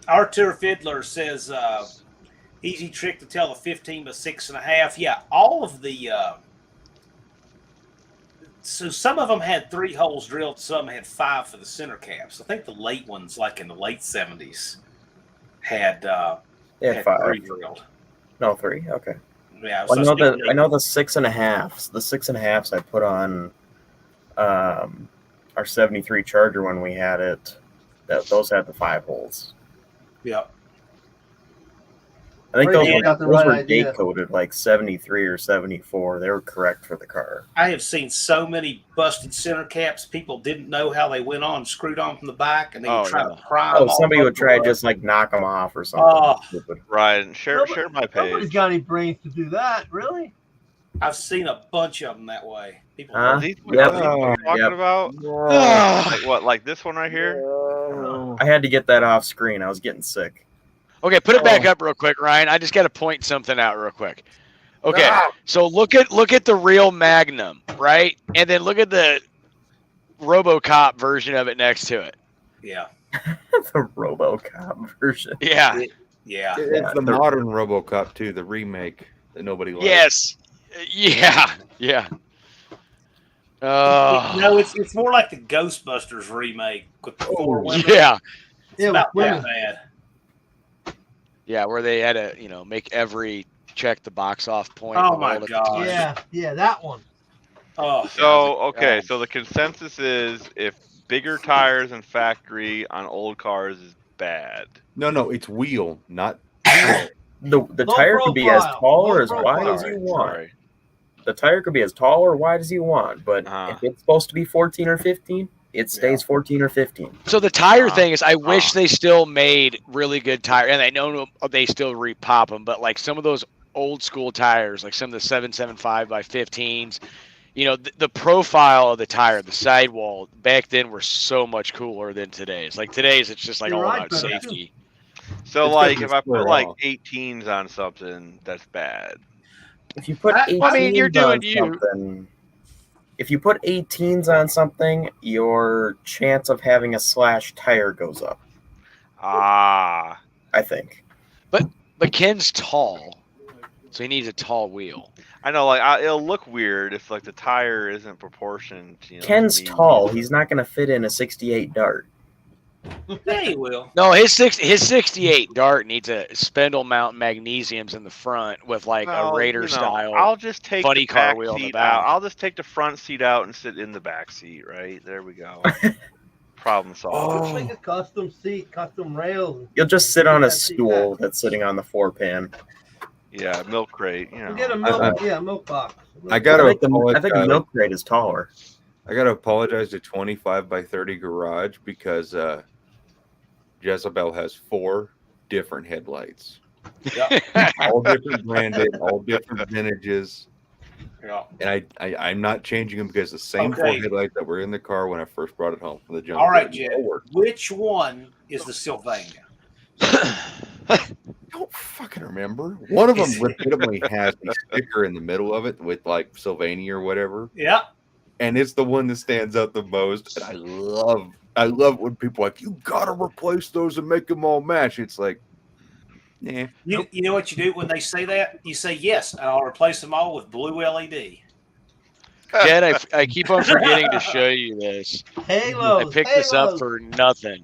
Artur Fiddler says, easy trick to tell a 15 by 6.5. Yeah, all of the. So some of them had 3 holes drilled, some had 5 for the center caps. I think the late ones, like in the late 70s, had They had 5. 3 drilled. No, 3. Okay. Yeah, Well, so I know the 6.5s. The 6.5s I put on our 73 Charger when we had it. Those had the 5 holes. Yeah. I think Brady got the those right were idea. date coded like 73 or 74. They were correct for the car. I have seen so many busted center caps. People didn't know how they went on, screwed on from the back, and they would try to pry them. Somebody would try to to just like knock them off or something. Oh. Stupid. Ryan, share my Nobody's page. got any brains to do that, really. I've seen a bunch of them that way. People. Huh? Are these Yep. what you're talking Yep. about? Ah. Like what? Like this one right here? I had to get that off screen. I was getting sick. Okay, put it back up real quick, Ryan. I just got to point something out real quick. Okay, so look at the real Magnum, right? And then look at the RoboCop version of it next to it. Yeah. The RoboCop version. Yeah. Yeah. It's the modern RoboCop too, the remake that nobody likes. Yes. Yeah. Yeah. No, it's more like the Ghostbusters remake with the 4 women. Yeah. It's about that bad. Yeah, where they had to, make every check the box off point. Oh my god. Yeah, that one. Oh. So okay, so the consensus is if bigger tires and factory on old cars is bad. No, it's wheel, not. The tire can be as tall or as Low wide profile. as you want. Sorry. The tire could be as tall or wide as you want, but if it's supposed to be 14 or 15, it stays 14 or 15. So the tire thing is, I wish they still made really good tire, and I know they still repop them, but like some of those old school tires, like some of the 775 by 15s, the profile of the tire, the sidewall back then were so much cooler than today's. Like today's, it's just like all about safety. So It's like gonna if I square put like off. 18s on something, that's bad. If you put 18s I mean, you're doing on something, if you put 18s on something, your chance of having a slash tire goes up. Ah. I think. But Ken's tall, so he needs a tall wheel. I know, like it'll look weird if like the tire isn't proportioned. Ken's to me. tall. He's not going to fit in a 68 Dart. Yeah, he will. No, his 68 Dart needs a spindle mount magnesiums in the front with like Well, a Raider style. I'll just take funny the car back wheel in the seat back. out. I'll just take the front seat out and sit in the back seat. Right there we go. Problem solved. Like a custom seat, custom rails. You'll just sit on a Yeah, see stool that. that's sitting on the 4-pan. Yeah, milk crate. We'll get a milk, milk box. I gotta I think the apologize. milk crate is taller. I gotta apologize to 25 by 30 garage because Jezebel has 4 different headlights, all different branded, all different vintages. Yeah. And I'm not changing them because the same 4 headlights that were in the car when I first brought it home from the junkyard. All right, Jed. Which one is the Sylvania? Don't fucking remember. One of them legitimately has a sticker in the middle of it with like Sylvania or whatever. Yeah. And it's the one that stands out the most. And I love when people are like, you gotta replace those and make them all match. It's like, yeah. You know what you do when they say that? You say yes, and I'll replace them all with blue LED. Jed, I keep on forgetting to show you this. Halos. I picked this up for nothing.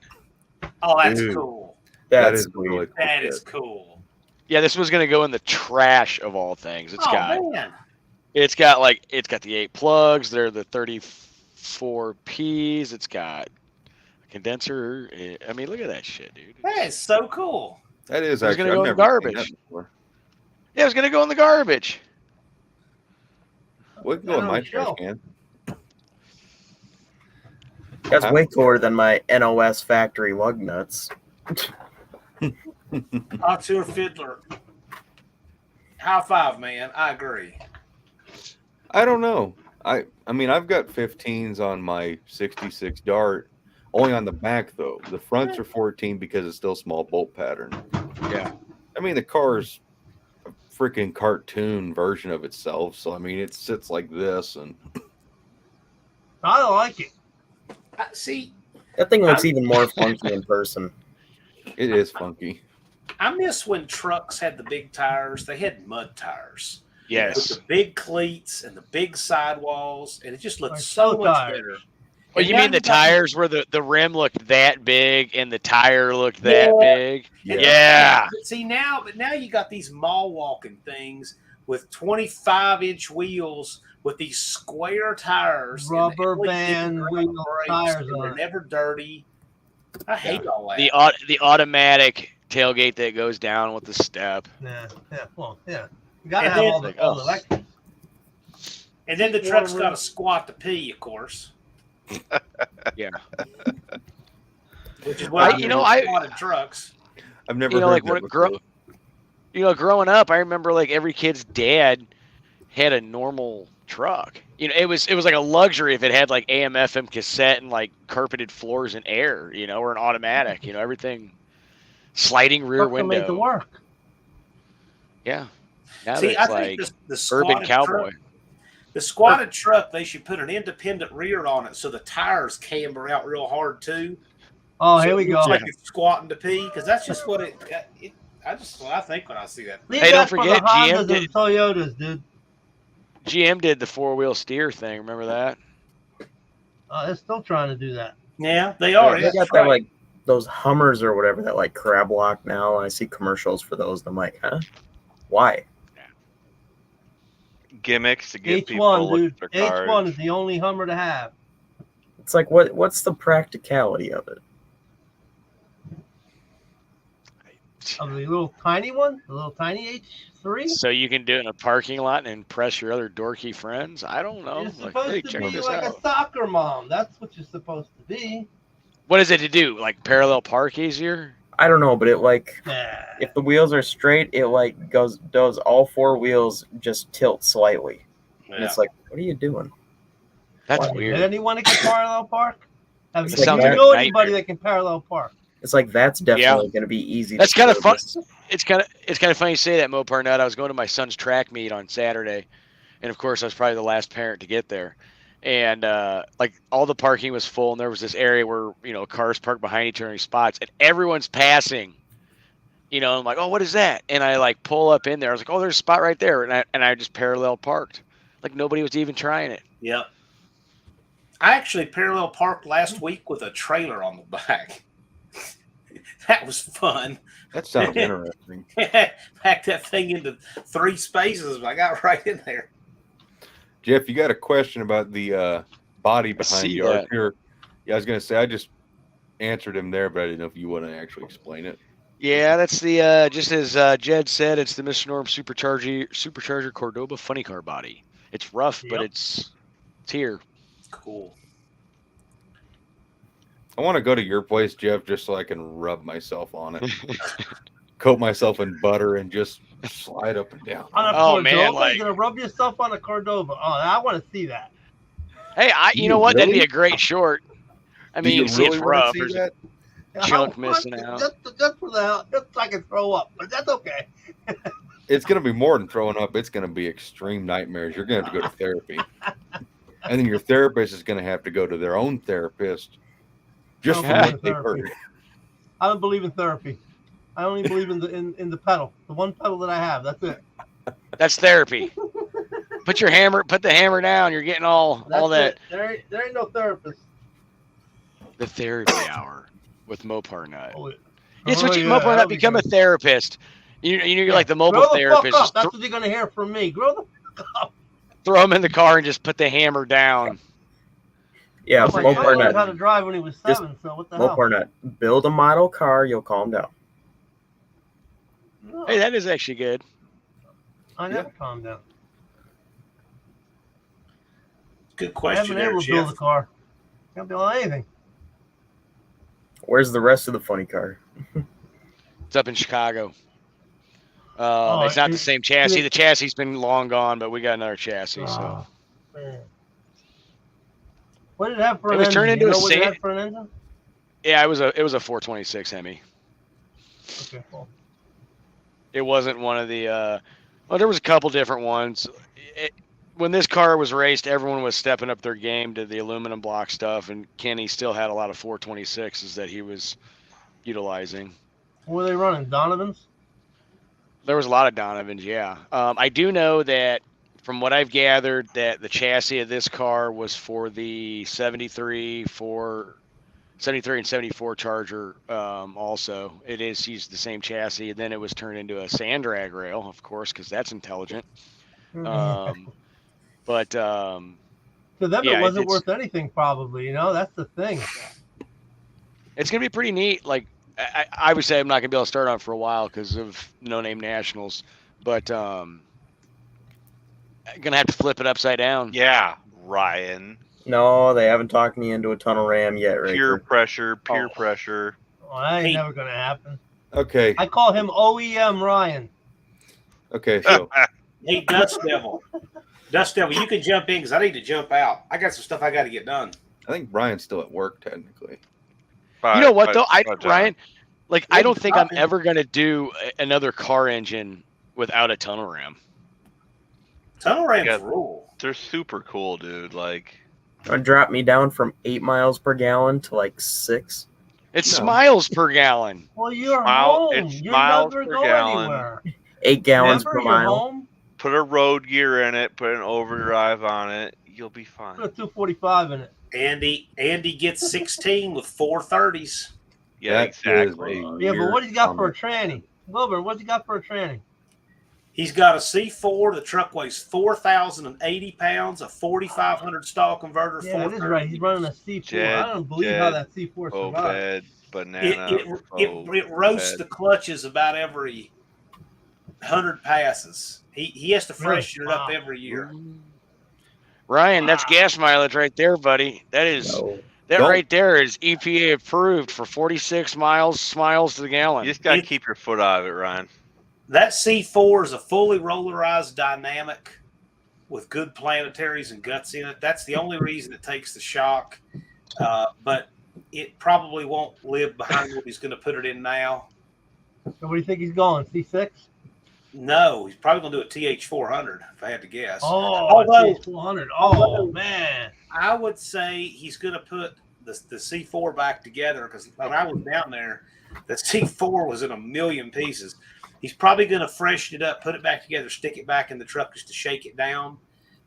Oh, that's Dude. cool. That's is really cool. That shit. is cool. Yeah, this was gonna go in the trash of all things. It's got Man. it's got the 8 plugs. They're the 34 Ps. It's got a condenser. I mean, look at that shit, dude. That is so cool. That is It was actually gonna go in the I've never seen garbage. that before. Yeah, it was gonna go in the garbage. What can go in my trash Shelf. can? That's way cooler than my NOS factory lug nuts. Artur Fiddler. High five, man. I agree. I don't know. I mean, I've got 15s on my 66 Dart, only on the back though. The fronts are 14 because it's still small bolt pattern. Yeah. I mean, the car's a freaking cartoon version of itself, so I mean, it sits like this, and I like it. See, That thing looks even more funky in person. It is funky. I miss when trucks had the big tires. They had mud tires with Yes. the big cleats and the big sidewalls, and it just looked Like so show much tires. better. Oh, And you now mean the got these- tires where the rim looked that big and the tire looked that Yeah. big? Yeah. Yeah. But see now you got these mall walking things with 25-inch wheels with these square tires, and the Rubber LED band ground wheel brakes, tires and they're on it. never dirty. I hate all that. The automatic tailgate that goes down with the step. Yeah, well, yeah. You gotta And have then- all the Like, all the oh. electric. And then the Keep truck's warm got a squat to pee, of course. Yeah. Which is what you know, I- squatted trucks. I've never You know, heard like that when before. growing up, I remember like every kid's dad had a normal truck. You know, it was like a luxury if it had like AM FM cassette and like carpeted floors and air, you know, or an automatic, you know, everything sliding rear Trucks are made to window. work. Yeah. Now See, that I it's think like the urban squatted cowboy. truck, the squatted truck, they should put an independent rear on it so the tires camber out real hard too. Oh, So here we it looks go. Like it's squatting to pee, because that's just what that's what I think when I see that. Leave Hey, that don't for forget, the Hondas GM and did- Toyotas, dude. GM did the 4-wheel steer thing. Remember that? They're still trying to do that. Yeah, they are. They That's got right. that like those Hummers or whatever that like crab walk now. And I see commercials for those. And I'm like, huh? Why? Gimmicks to get people H1, looking dude. for cars. H1 is the only Hummer to have. It's like what's the practicality of it? Of the little tiny one, the little tiny H3. So you can do it in a parking lot and impress your other dorky friends? I don't know. You're Like, supposed hey, to check be this like out. a soccer mom. That's what you're supposed to be. What is it to do? Like parallel park easier? I don't know, but it like Nah. if the wheels are straight, it like does all four wheels just tilt slightly. And Yeah. it's like, what are you doing? That's Did weird. anyone that can parallel park? Have That you, sounds do you like know a anybody nightmare. that can parallel park? It's like that's definitely going to be easy. That's to kind of fun. service. It's kind of funny you say that, Mopar Nut. I was going to my son's track meet on Saturday, and of course I was probably the last parent to get there. And like all the parking was full, and there was this area where cars parked behind each other in spots, and everyone's passing. I'm like, oh, what is that? And I like pull up in there. I was like, oh, there's a spot right there, and I just parallel parked. Like nobody was even trying it. Yep. I actually parallel parked last week with a trailer on the back. That was fun. That sounds interesting. Packed that thing into 3 spaces, and I got right in there. Jeff, you got a question about the body behind see the that. Archer? Yeah, I was gonna say I just answered him there, but I didn't know if you want to actually explain it. Yeah, that's the just as Jed said, it's the Mr. Norm Supercharger Cordoba funny car body. It's rough, but Yep. it's here. Cool. I want to go to your place, Jeff, just so I can rub myself on it, coat myself in butter, and just slide up and down. On a Oh, Cordova, man, like- you're gonna rub yourself on a Cordova. Oh, I want to see that. Hey, you know You what? That'd be really? a great short. I Do mean, you can see it's wanna rough. see There's that? Junk I want missing to- out. Just for the just so I can throw up, but that's okay. It's gonna be more than throwing up. It's gonna be extreme nightmares. You're gonna have to go to therapy, and then your therapist is gonna have to go to their own therapist just for Yeah. what they heard. I don't believe in therapy. I only believe in the pedal, the one pedal that I have. That's it. That's therapy. Put the hammer down. You're getting all That's that. it. There ain't no therapist. The therapy hour with Mopar Nut. Oh, Yeah, switch yeah, Mopar Nut. that'll be Become a good. therapist. You're like the mobile Grow the therapist. fuck Just up. That's what you're gonna hear from me. Grow the fuck up. throw him in the car and just put the hammer down. Yeah, My Mopar son learned Nut. how to drive when he was Just 7. So what the hell? Mopar Nut. Build a model car, you'll calm down. No, Hey, that is actually good. I never calmed down. Good I question haven't been there, able to build Jeff. a car. Can't build anything. Where's the rest of the funny car? It's up in Chicago. Oh, It's not the it- same chassis. it- The chassis been long gone, but we got another chassis. So Oh, man. What did it have for It an was engine? turned You into a know what it sand- had for an engine? yeah, it was a 426 Hemi. Okay, cool. It wasn't one of the. Well, there was a couple different ones. when this car was raced, everyone was stepping up their game to the aluminum block stuff, and Kenny still had a lot of 426s that he was utilizing. What were they running? Donovan's? There was a lot of Donovans, yeah. I do know that from what I've gathered that the chassis of this car was for the 73 and 74 Charger also. It is used the same chassis, and then it was turned into a sand drag rail, of course, because that's intelligent. But to them, yeah, it wasn't worth anything, probably. That's the thing. It's gonna be pretty neat. Like I would say, I'm not gonna be able to start on for a while because of No Name Nationals, but I'm gonna have to flip it upside down. Yeah, Ryan. No, they haven't talked me into a tunnel ram yet, right? Peer pressure. Well, that ain't never gonna happen. Okay. I call him OEM Ryan. Okay. So Hey, Dust Devil. Dust Devil, you can jump in because I need to jump out. I got some stuff I got to get done. I think Brian's still at work technically. You know what though, Ryan, like I don't think I'm ever gonna do another car engine without a tunnel ram. Tunnel rams rule. They're super cool, dude. Like, Drop me down from 8 miles per gallon to like 6. It's miles per gallon. Well, you're home. It's You're miles never per going gallon. anywhere. 8 gallons Remember, per you're mile. home. put a road gear in it, put an overdrive on it. You'll be fine. Put a 245 in it. Andy gets 16 with 430s. Yeah, That exactly. is a Yeah, but weird what he's got for a comment. tranny? Wilbur, what's he got for a tranny? He's got a C4. The truck weighs 4,080 pounds, a 4,500 stall converter. Yeah, that is right. He's running a C4. I don't believe how that C4 survived. Banana. It roasts the clutches about every 100 passes. He has to freshen it up every year. Ryan, that's gas mileage right there, buddy. That is right there is EPA approved for 46 miles to the gallon. You just got to keep your foot out of it, Ryan. That C4 is a fully rollerized dynamic with good planetaries and guts in it. That's the only reason it takes the shock. But it probably won't live behind what he's going to put it in now. So what do you think he's going? C6? No, he's probably going to do a TH400, if I had to guess. Although TH400. Oh, man. I would say he's going to put the C4 back together because when I was down there, the C4 was in a million pieces. He's probably going to freshen it up, put it back together, stick it back in the truck just to shake it down.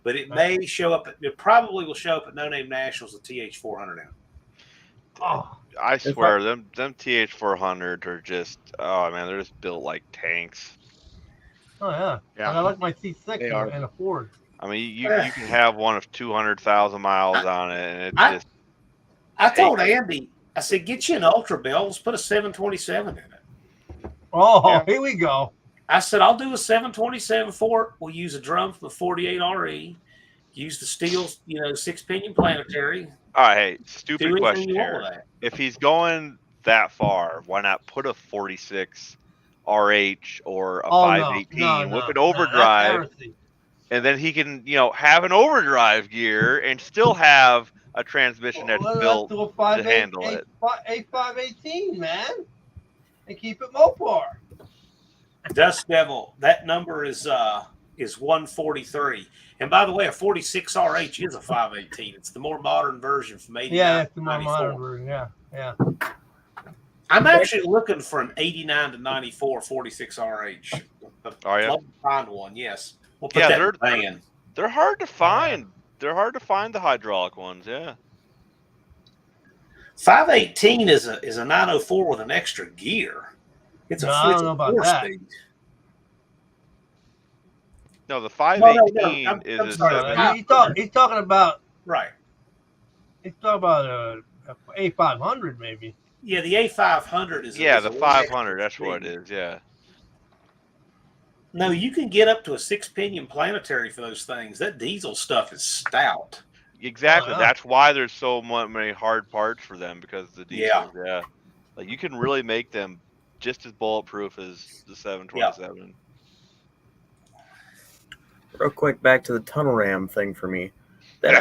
But it may show up. It probably will show up at No Name Nationals with TH400 in. Oh, I swear, them TH400 are just, oh man, they're just built like tanks. Oh yeah. I like my C6 and a Ford. I mean, you can have one of 200,000 miles on it, and it just. I told Andy, I said, get you an Ultra Bell. Let's put a 727 in it. Oh, here we go. I said, I'll do a 727 for it. We'll use a drum from the 48 RE. Use the steel, 6-pinion planetary. All right, hey, stupid question here. If he's going that far, why not put a 46 RH or a 518 with an overdrive, and then he can, have an overdrive gear and still have a transmission that's built to handle it. A 518, man. And keep it Mopar. Dust Devil, that number is 143. And by the way, a 46 RH is a 518. It's the more modern version from 89. Yeah, it's the more modern version. Yeah. I'm actually looking for an 89 to 94 46 RH. Oh yeah, love to find one. Yes, we'll put that in the van. They're hard to find. They're hard to find, the hydraulic ones. Yeah. 518 is a 904 with an extra gear. It's I don't know about that. Speed. No, the 518 is a 7. He's talking about right. He's talking about a A500 maybe. Yeah, the A500 is. Yeah, the 500. That's what it is. Yeah. No, you can get up to a 6-pinion planetary for those things. That diesel stuff is stout. Exactly. Oh, yeah. That's why there's so many hard parts for them, because of the diesels. Yeah. Like, you can really make them just as bulletproof as the 727. Yeah. Real quick, back to the tunnel ram thing for me. Then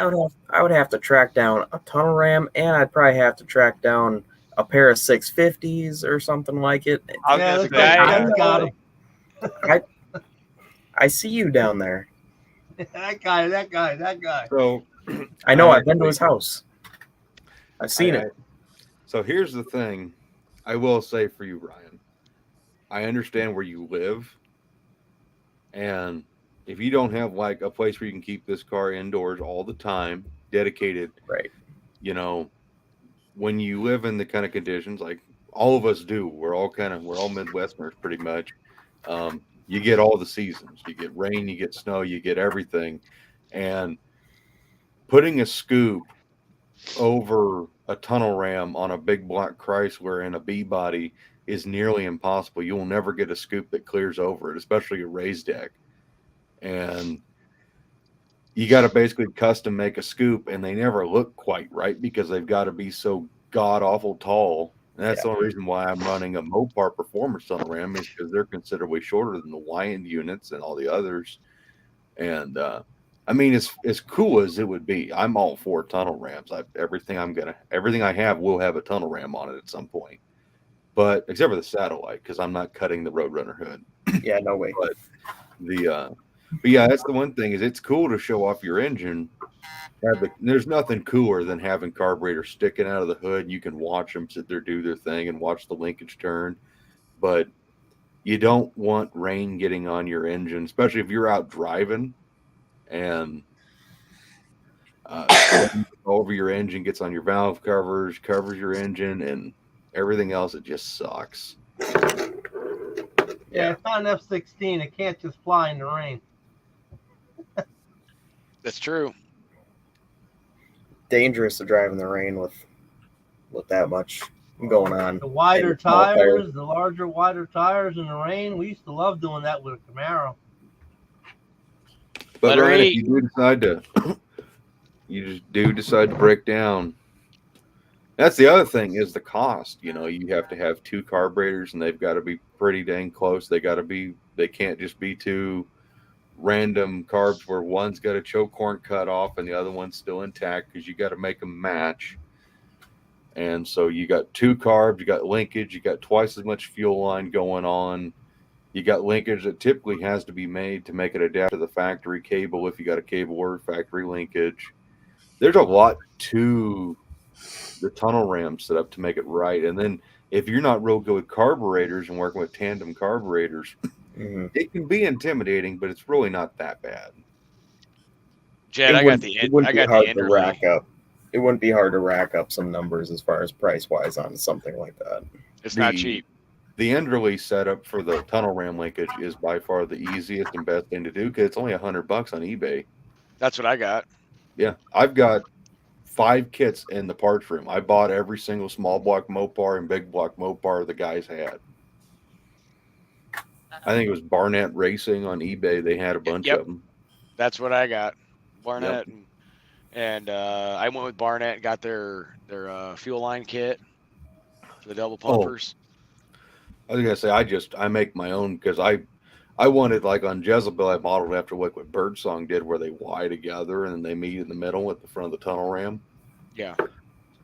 I would have to track down a tunnel ram, and I'd probably have to track down a pair of 650s or something like it. I see you down there. That guy. So I know. I've been actually- to his house. I've seen it. So here's the thing. I will say for you, Ryan, I understand where you live. And if you don't have like a place where you can keep this car indoors all the time, dedicated, Right. you know, when you live in the kind of conditions like all of us do, we're all Midwesterners pretty much. You get all the seasons. You get rain, you get snow, you get everything. And putting a scoop over a tunnel ram on a big black Chrysler in a B body is nearly impossible. You will never get a scoop that clears over it, especially a raised deck. And you got to basically custom make a scoop, and they never look quite right because they've got to be so god awful tall. And that's the only reason why I'm running a Mopar Performance tunnel ram is because they're considerably shorter than the Y-end units and all the others. And I mean, as cool as it would be, I'm all for tunnel rams. Everything I have will have a tunnel ram on it at some point, but except for the satellite because I'm not cutting the Roadrunner hood. Yeah, no way. But yeah, that's the one thing is it's cool to show off your engine. There's nothing cooler than having carburetors sticking out of the hood. And you can watch them sit there, do their thing, and watch the linkage turn. But you don't want rain getting on your engine, especially if you're out driving and over your engine gets on your valve covers your engine and everything else. It just sucks. Yeah, it's not an F-16. It can't just fly in the rain. That's true. Dangerous to drive in the rain with that much going on. The wider And small tires, the larger, wider tires in the rain. We used to love doing that with a Camaro. But Letter Ryan, if E. you just do decide to break down. That's the other thing is the cost. You know, you have to have two carburetors and they've got to be pretty dang close. They can't just be two random carbs where one's got a choke horn cut off and the other one's still intact because you got to make them match. And so you got two carbs, you got linkage, you got twice as much fuel line going on. You got linkage that typically has to be made to make it adapt to the factory cable if you got a cable or factory linkage. There's a lot to the tunnel ram setup to make it right. And then if you're not real good with carburetors and working with tandem carburetors, it can be intimidating, but it's really not that bad. Jed, I got the Enderly. rack up. It wouldn't be hard to rack up some numbers as far as price wise on something like that. It's not cheap. The Enderly setup for the tunnel ram linkage is by far the easiest and best thing to do because it's only $100 on eBay. That's what I got. Yeah, I've got 5 kits in the parts room. I bought every single small block Mopar and big block Mopar the guys had. I think it was Barnett Racing on eBay. They had a bunch of them. That's what I got. Barnett and I went with Barnett and got their fuel line kit for the double pumpers. I was gonna say I make my own because I wanted like on Jezebel I modeled after like what Birdsong did where they Y together and then they meet in the middle at the front of the tunnel ram. Yeah.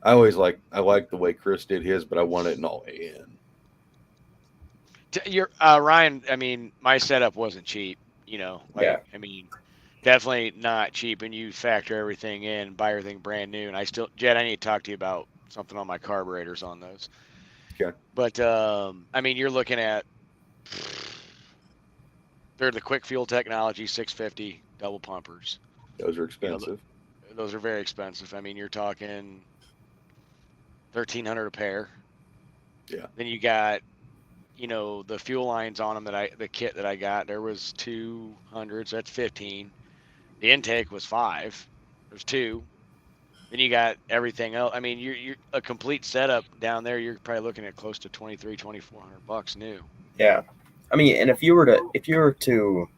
I like the way Chris did his, but I want it in all in. You're Ryan, I mean, my setup wasn't cheap, you know. I mean, definitely not cheap, and you factor everything in, buy everything brand new. And Jed, I need to talk to you about something on my carburetors on those. Okay. But I mean, you're looking at they're the quick fuel technology 650 double pumpers. Those are expensive. You know, those are very expensive. I mean, you're talking $1,300 a pair. Yeah. Then you got, you know, the fuel lines on them the kit that I got, there was 200, so that's 15. The intake was 5. There's 2. Then you got everything else. I mean, you're a complete setup down there. You're probably looking at close to $2,400 new. Yeah, I mean, and if you were to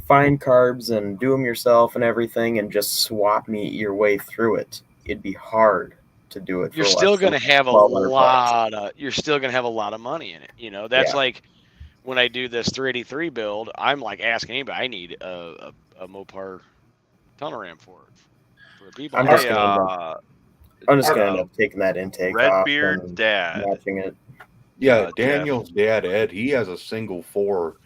find carbs and do them yourself and everything, and just swap meet your way through it, it'd be hard to do it. You're still going to have a lot of money in it. You know, that's like when I do this 383 build, I'm like asking anybody, I need a Mopar tunnel ram for a B-bomb. I'm just gonna end up taking that intake off Redbeard's and dad matching it. Yeah, Daniel's dad, Ed, he has a single 4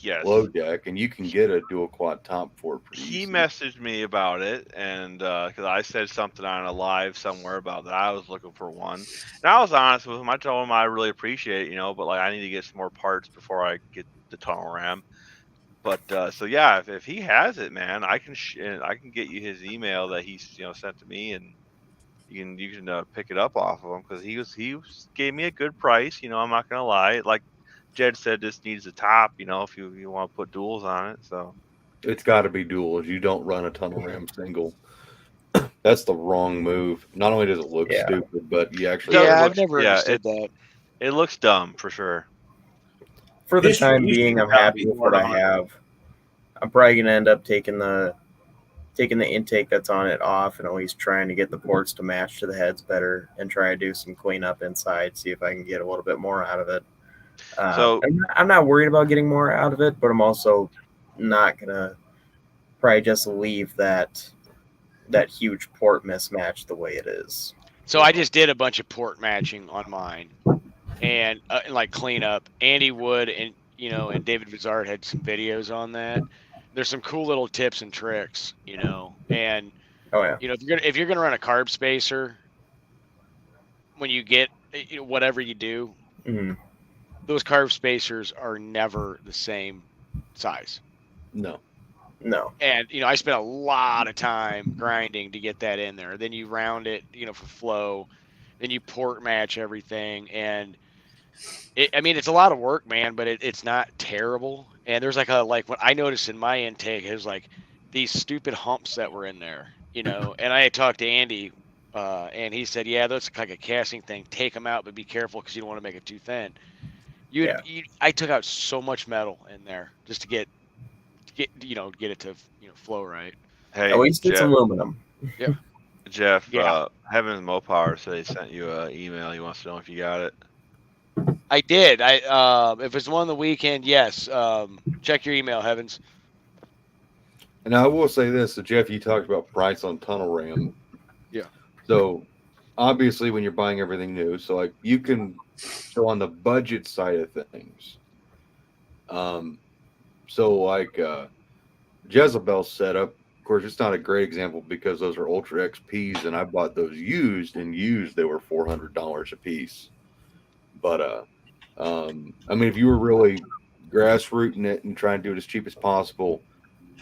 Yes. low deck, and you can get a dual quad top for it pretty He easy. messaged me about it, and because I said something on a live somewhere about that I was looking for one, and I was honest with him. I told him I really appreciate it, but like I need to get some more parts before I get the tunnel ram. But so yeah, if he has it, man, I can get you his email that he's sent to me, and you can pick it up off of him because gave me a good price. I'm not gonna lie. Like Jed said, this needs a top. If you want to put duals on it, so. It's got to be duals. You don't run a tunnel ram single. That's the wrong move. Not only does it look Yeah. stupid, but you actually does Yeah, look- I've never yeah, understood that. It looks dumb for sure. For the time Distribution being, I'm gotta happy be with more what I on it. have. I'm probably gonna end up taking the intake that's on it off and always trying to get the ports to match to the heads better and try to do some cleanup inside, see if I can get a little bit more out of it. So- I'm not worried about getting more out of it, but I'm also not gonna probably just leave that huge port mismatch the way it is. So I just did a bunch of port matching on mine, and like cleanup. Andy Wood and and David Vizard had some videos on that. There's some cool little tips and tricks, and Oh yeah. if you're gonna run a carb spacer, when you get whatever you do, Mhm. those carb spacers are never the same size. no. No. And I spent a lot of time grinding to get that in there. Then you round it, for flow. Then you port match everything, and it's a lot of work, man. But it's not terrible. And there's like what I noticed in my intake is like these stupid humps that were in there, And I had talked to Andy, and he said, yeah, that's like a casting thing. Take them out, but be careful because you don't want to make it too thin. I took out so much metal in there just to get it to flow right. Hey, At least it's Jeff, aluminum. Jeff, Yeah. Heavens Mopar said he sent you an email. He wants to know if you got it. I did. If it's one on the weekend, yes. Check your email, Heavens. And I will say this, so Jeff, you talked about price on tunnel ram. Yeah. So obviously when you're buying everything new, so like so on the budget side of things, so like Jezebel's setup, of course, it's not a great example because those are Ultra XPs, and I bought those used they were $400 a piece. But if you were really grassrooting it and trying to do it as cheap as possible,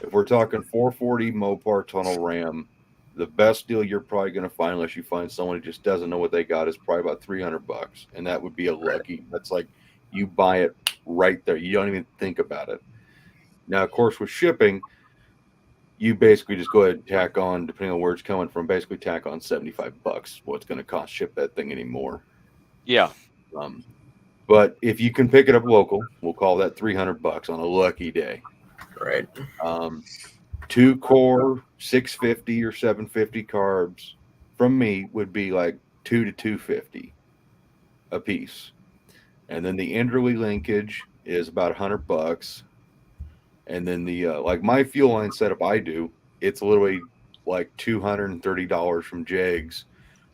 if we're talking 440 Mopar tunnel ram, the best deal you're probably going to find, unless you find someone who just doesn't know what they got, is probably about $300, and that would be a lucky. That's like you buy it right there. You don't even think about it. Now, of course, with shipping, you basically just go ahead and tack on, depending on where it's coming from, basically tack on $75. What's going to cost ship that thing anymore? Yeah. But if you can pick it up local, we'll call that $300 on a lucky day. Right. 2-core 650 or 750 carbs from me would be like $200 to $250 a piece, and then the Enderley linkage is about $100. And then the like my fuel line setup I do, it's literally like $230 from Jegs,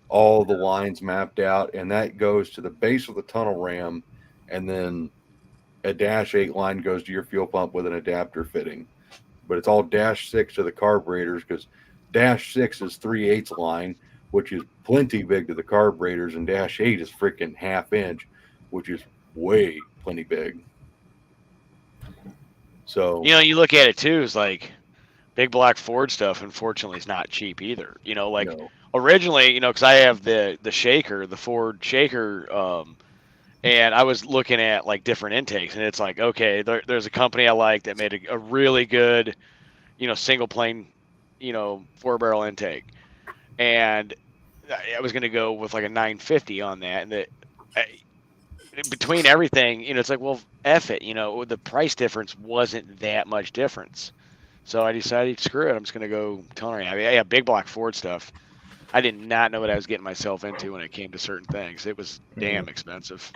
all the lines mapped out, and that goes to the base of the tunnel ram, and then a -8 line goes to your fuel pump with an adapter fitting. But it's all -6 to the carburetors because -6 is 3/8 line, which is plenty big to the carburetors, and -8 is freaking ½ inch, which is way plenty big. So You look at it too, is like big black Ford stuff, unfortunately, is not cheap either. no. Originally, because I have the shaker, the Ford shaker, and I was looking at like different intakes, and it's like, okay, there's a company I like that made a really good, single plane, 4-barrel intake, and I was going to go with like a 950 on that, and between everything, it's like, well, F it, the price difference wasn't that much difference. So I decided, screw it, I'm just going to go tunnel ram. Yeah, big block Ford stuff. I did not know what I was getting myself into when it came to certain things. It was damn expensive.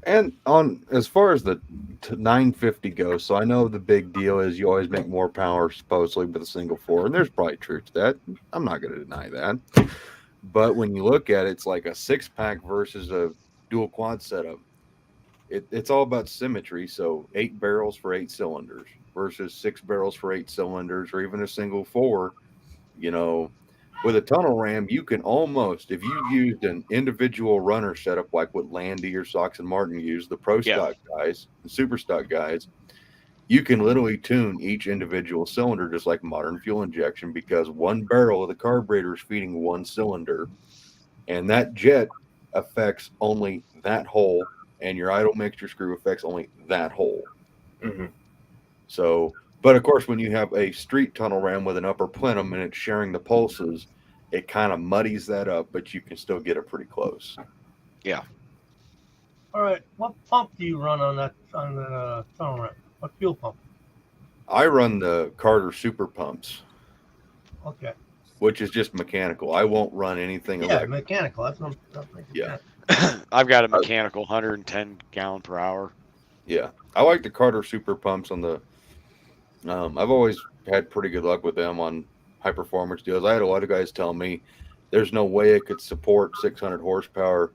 And on as far as the 950 goes, so I know the big deal is you always make more power supposedly with a single 4, and there's probably truth to that. I'm not going to deny that. But when you look at it, it's like a 6-pack versus a dual quad setup. it's all about symmetry. So 8 barrels for 8 cylinders versus 6 barrels for 8 cylinders, or even a single 4. You know, with a tunnel ram, you can almost, if you used an individual runner setup like what Landy or Sox and Martin use, the pro stock guys, the super stock guys, you can literally tune each individual cylinder just like modern fuel injection, because one barrel of the carburetor is feeding one cylinder, and that jet affects only that hole, and your idle mixture screw affects only that hole. Mhm. So, but of course, when you have a street tunnel ram with an upper plenum and it's sharing the pulses, it kind of muddies that up, but you can still get it pretty close. All right. What pump do you run on the tunnel ram? What fuel pump? I run the Carter super pumps, Okay. which is just mechanical. I won't run anything Yeah, electric. mechanical. That's what I'm thinking. Yeah. I've got a mechanical 110 gallon per hour. Yeah, I like the Carter super pumps on the. I've always had pretty good luck with them on high performance deals. I had a lot of guys tell me there's no way it could support 600 horsepower.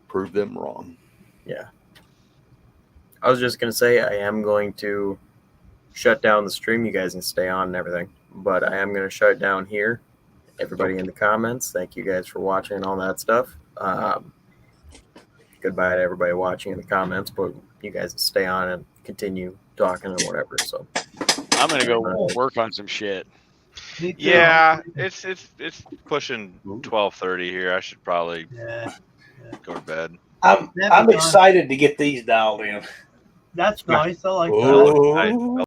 Prove them wrong. Yeah. I was just going to say I am going to shut down the stream. You guys can stay on and everything. But I am going to shut it down here. Everybody in the comments, thank you guys for watching and all that stuff. Goodbye to everybody watching in the comments, but you guys stay on and continue talking and whatever. So I'm gonna go work on some shit. Me too. Yeah, it's pushing 12:30 here. I should probably Yeah. go to bed. I'm excited to get these dialed in. That's nice. I like that. Oh.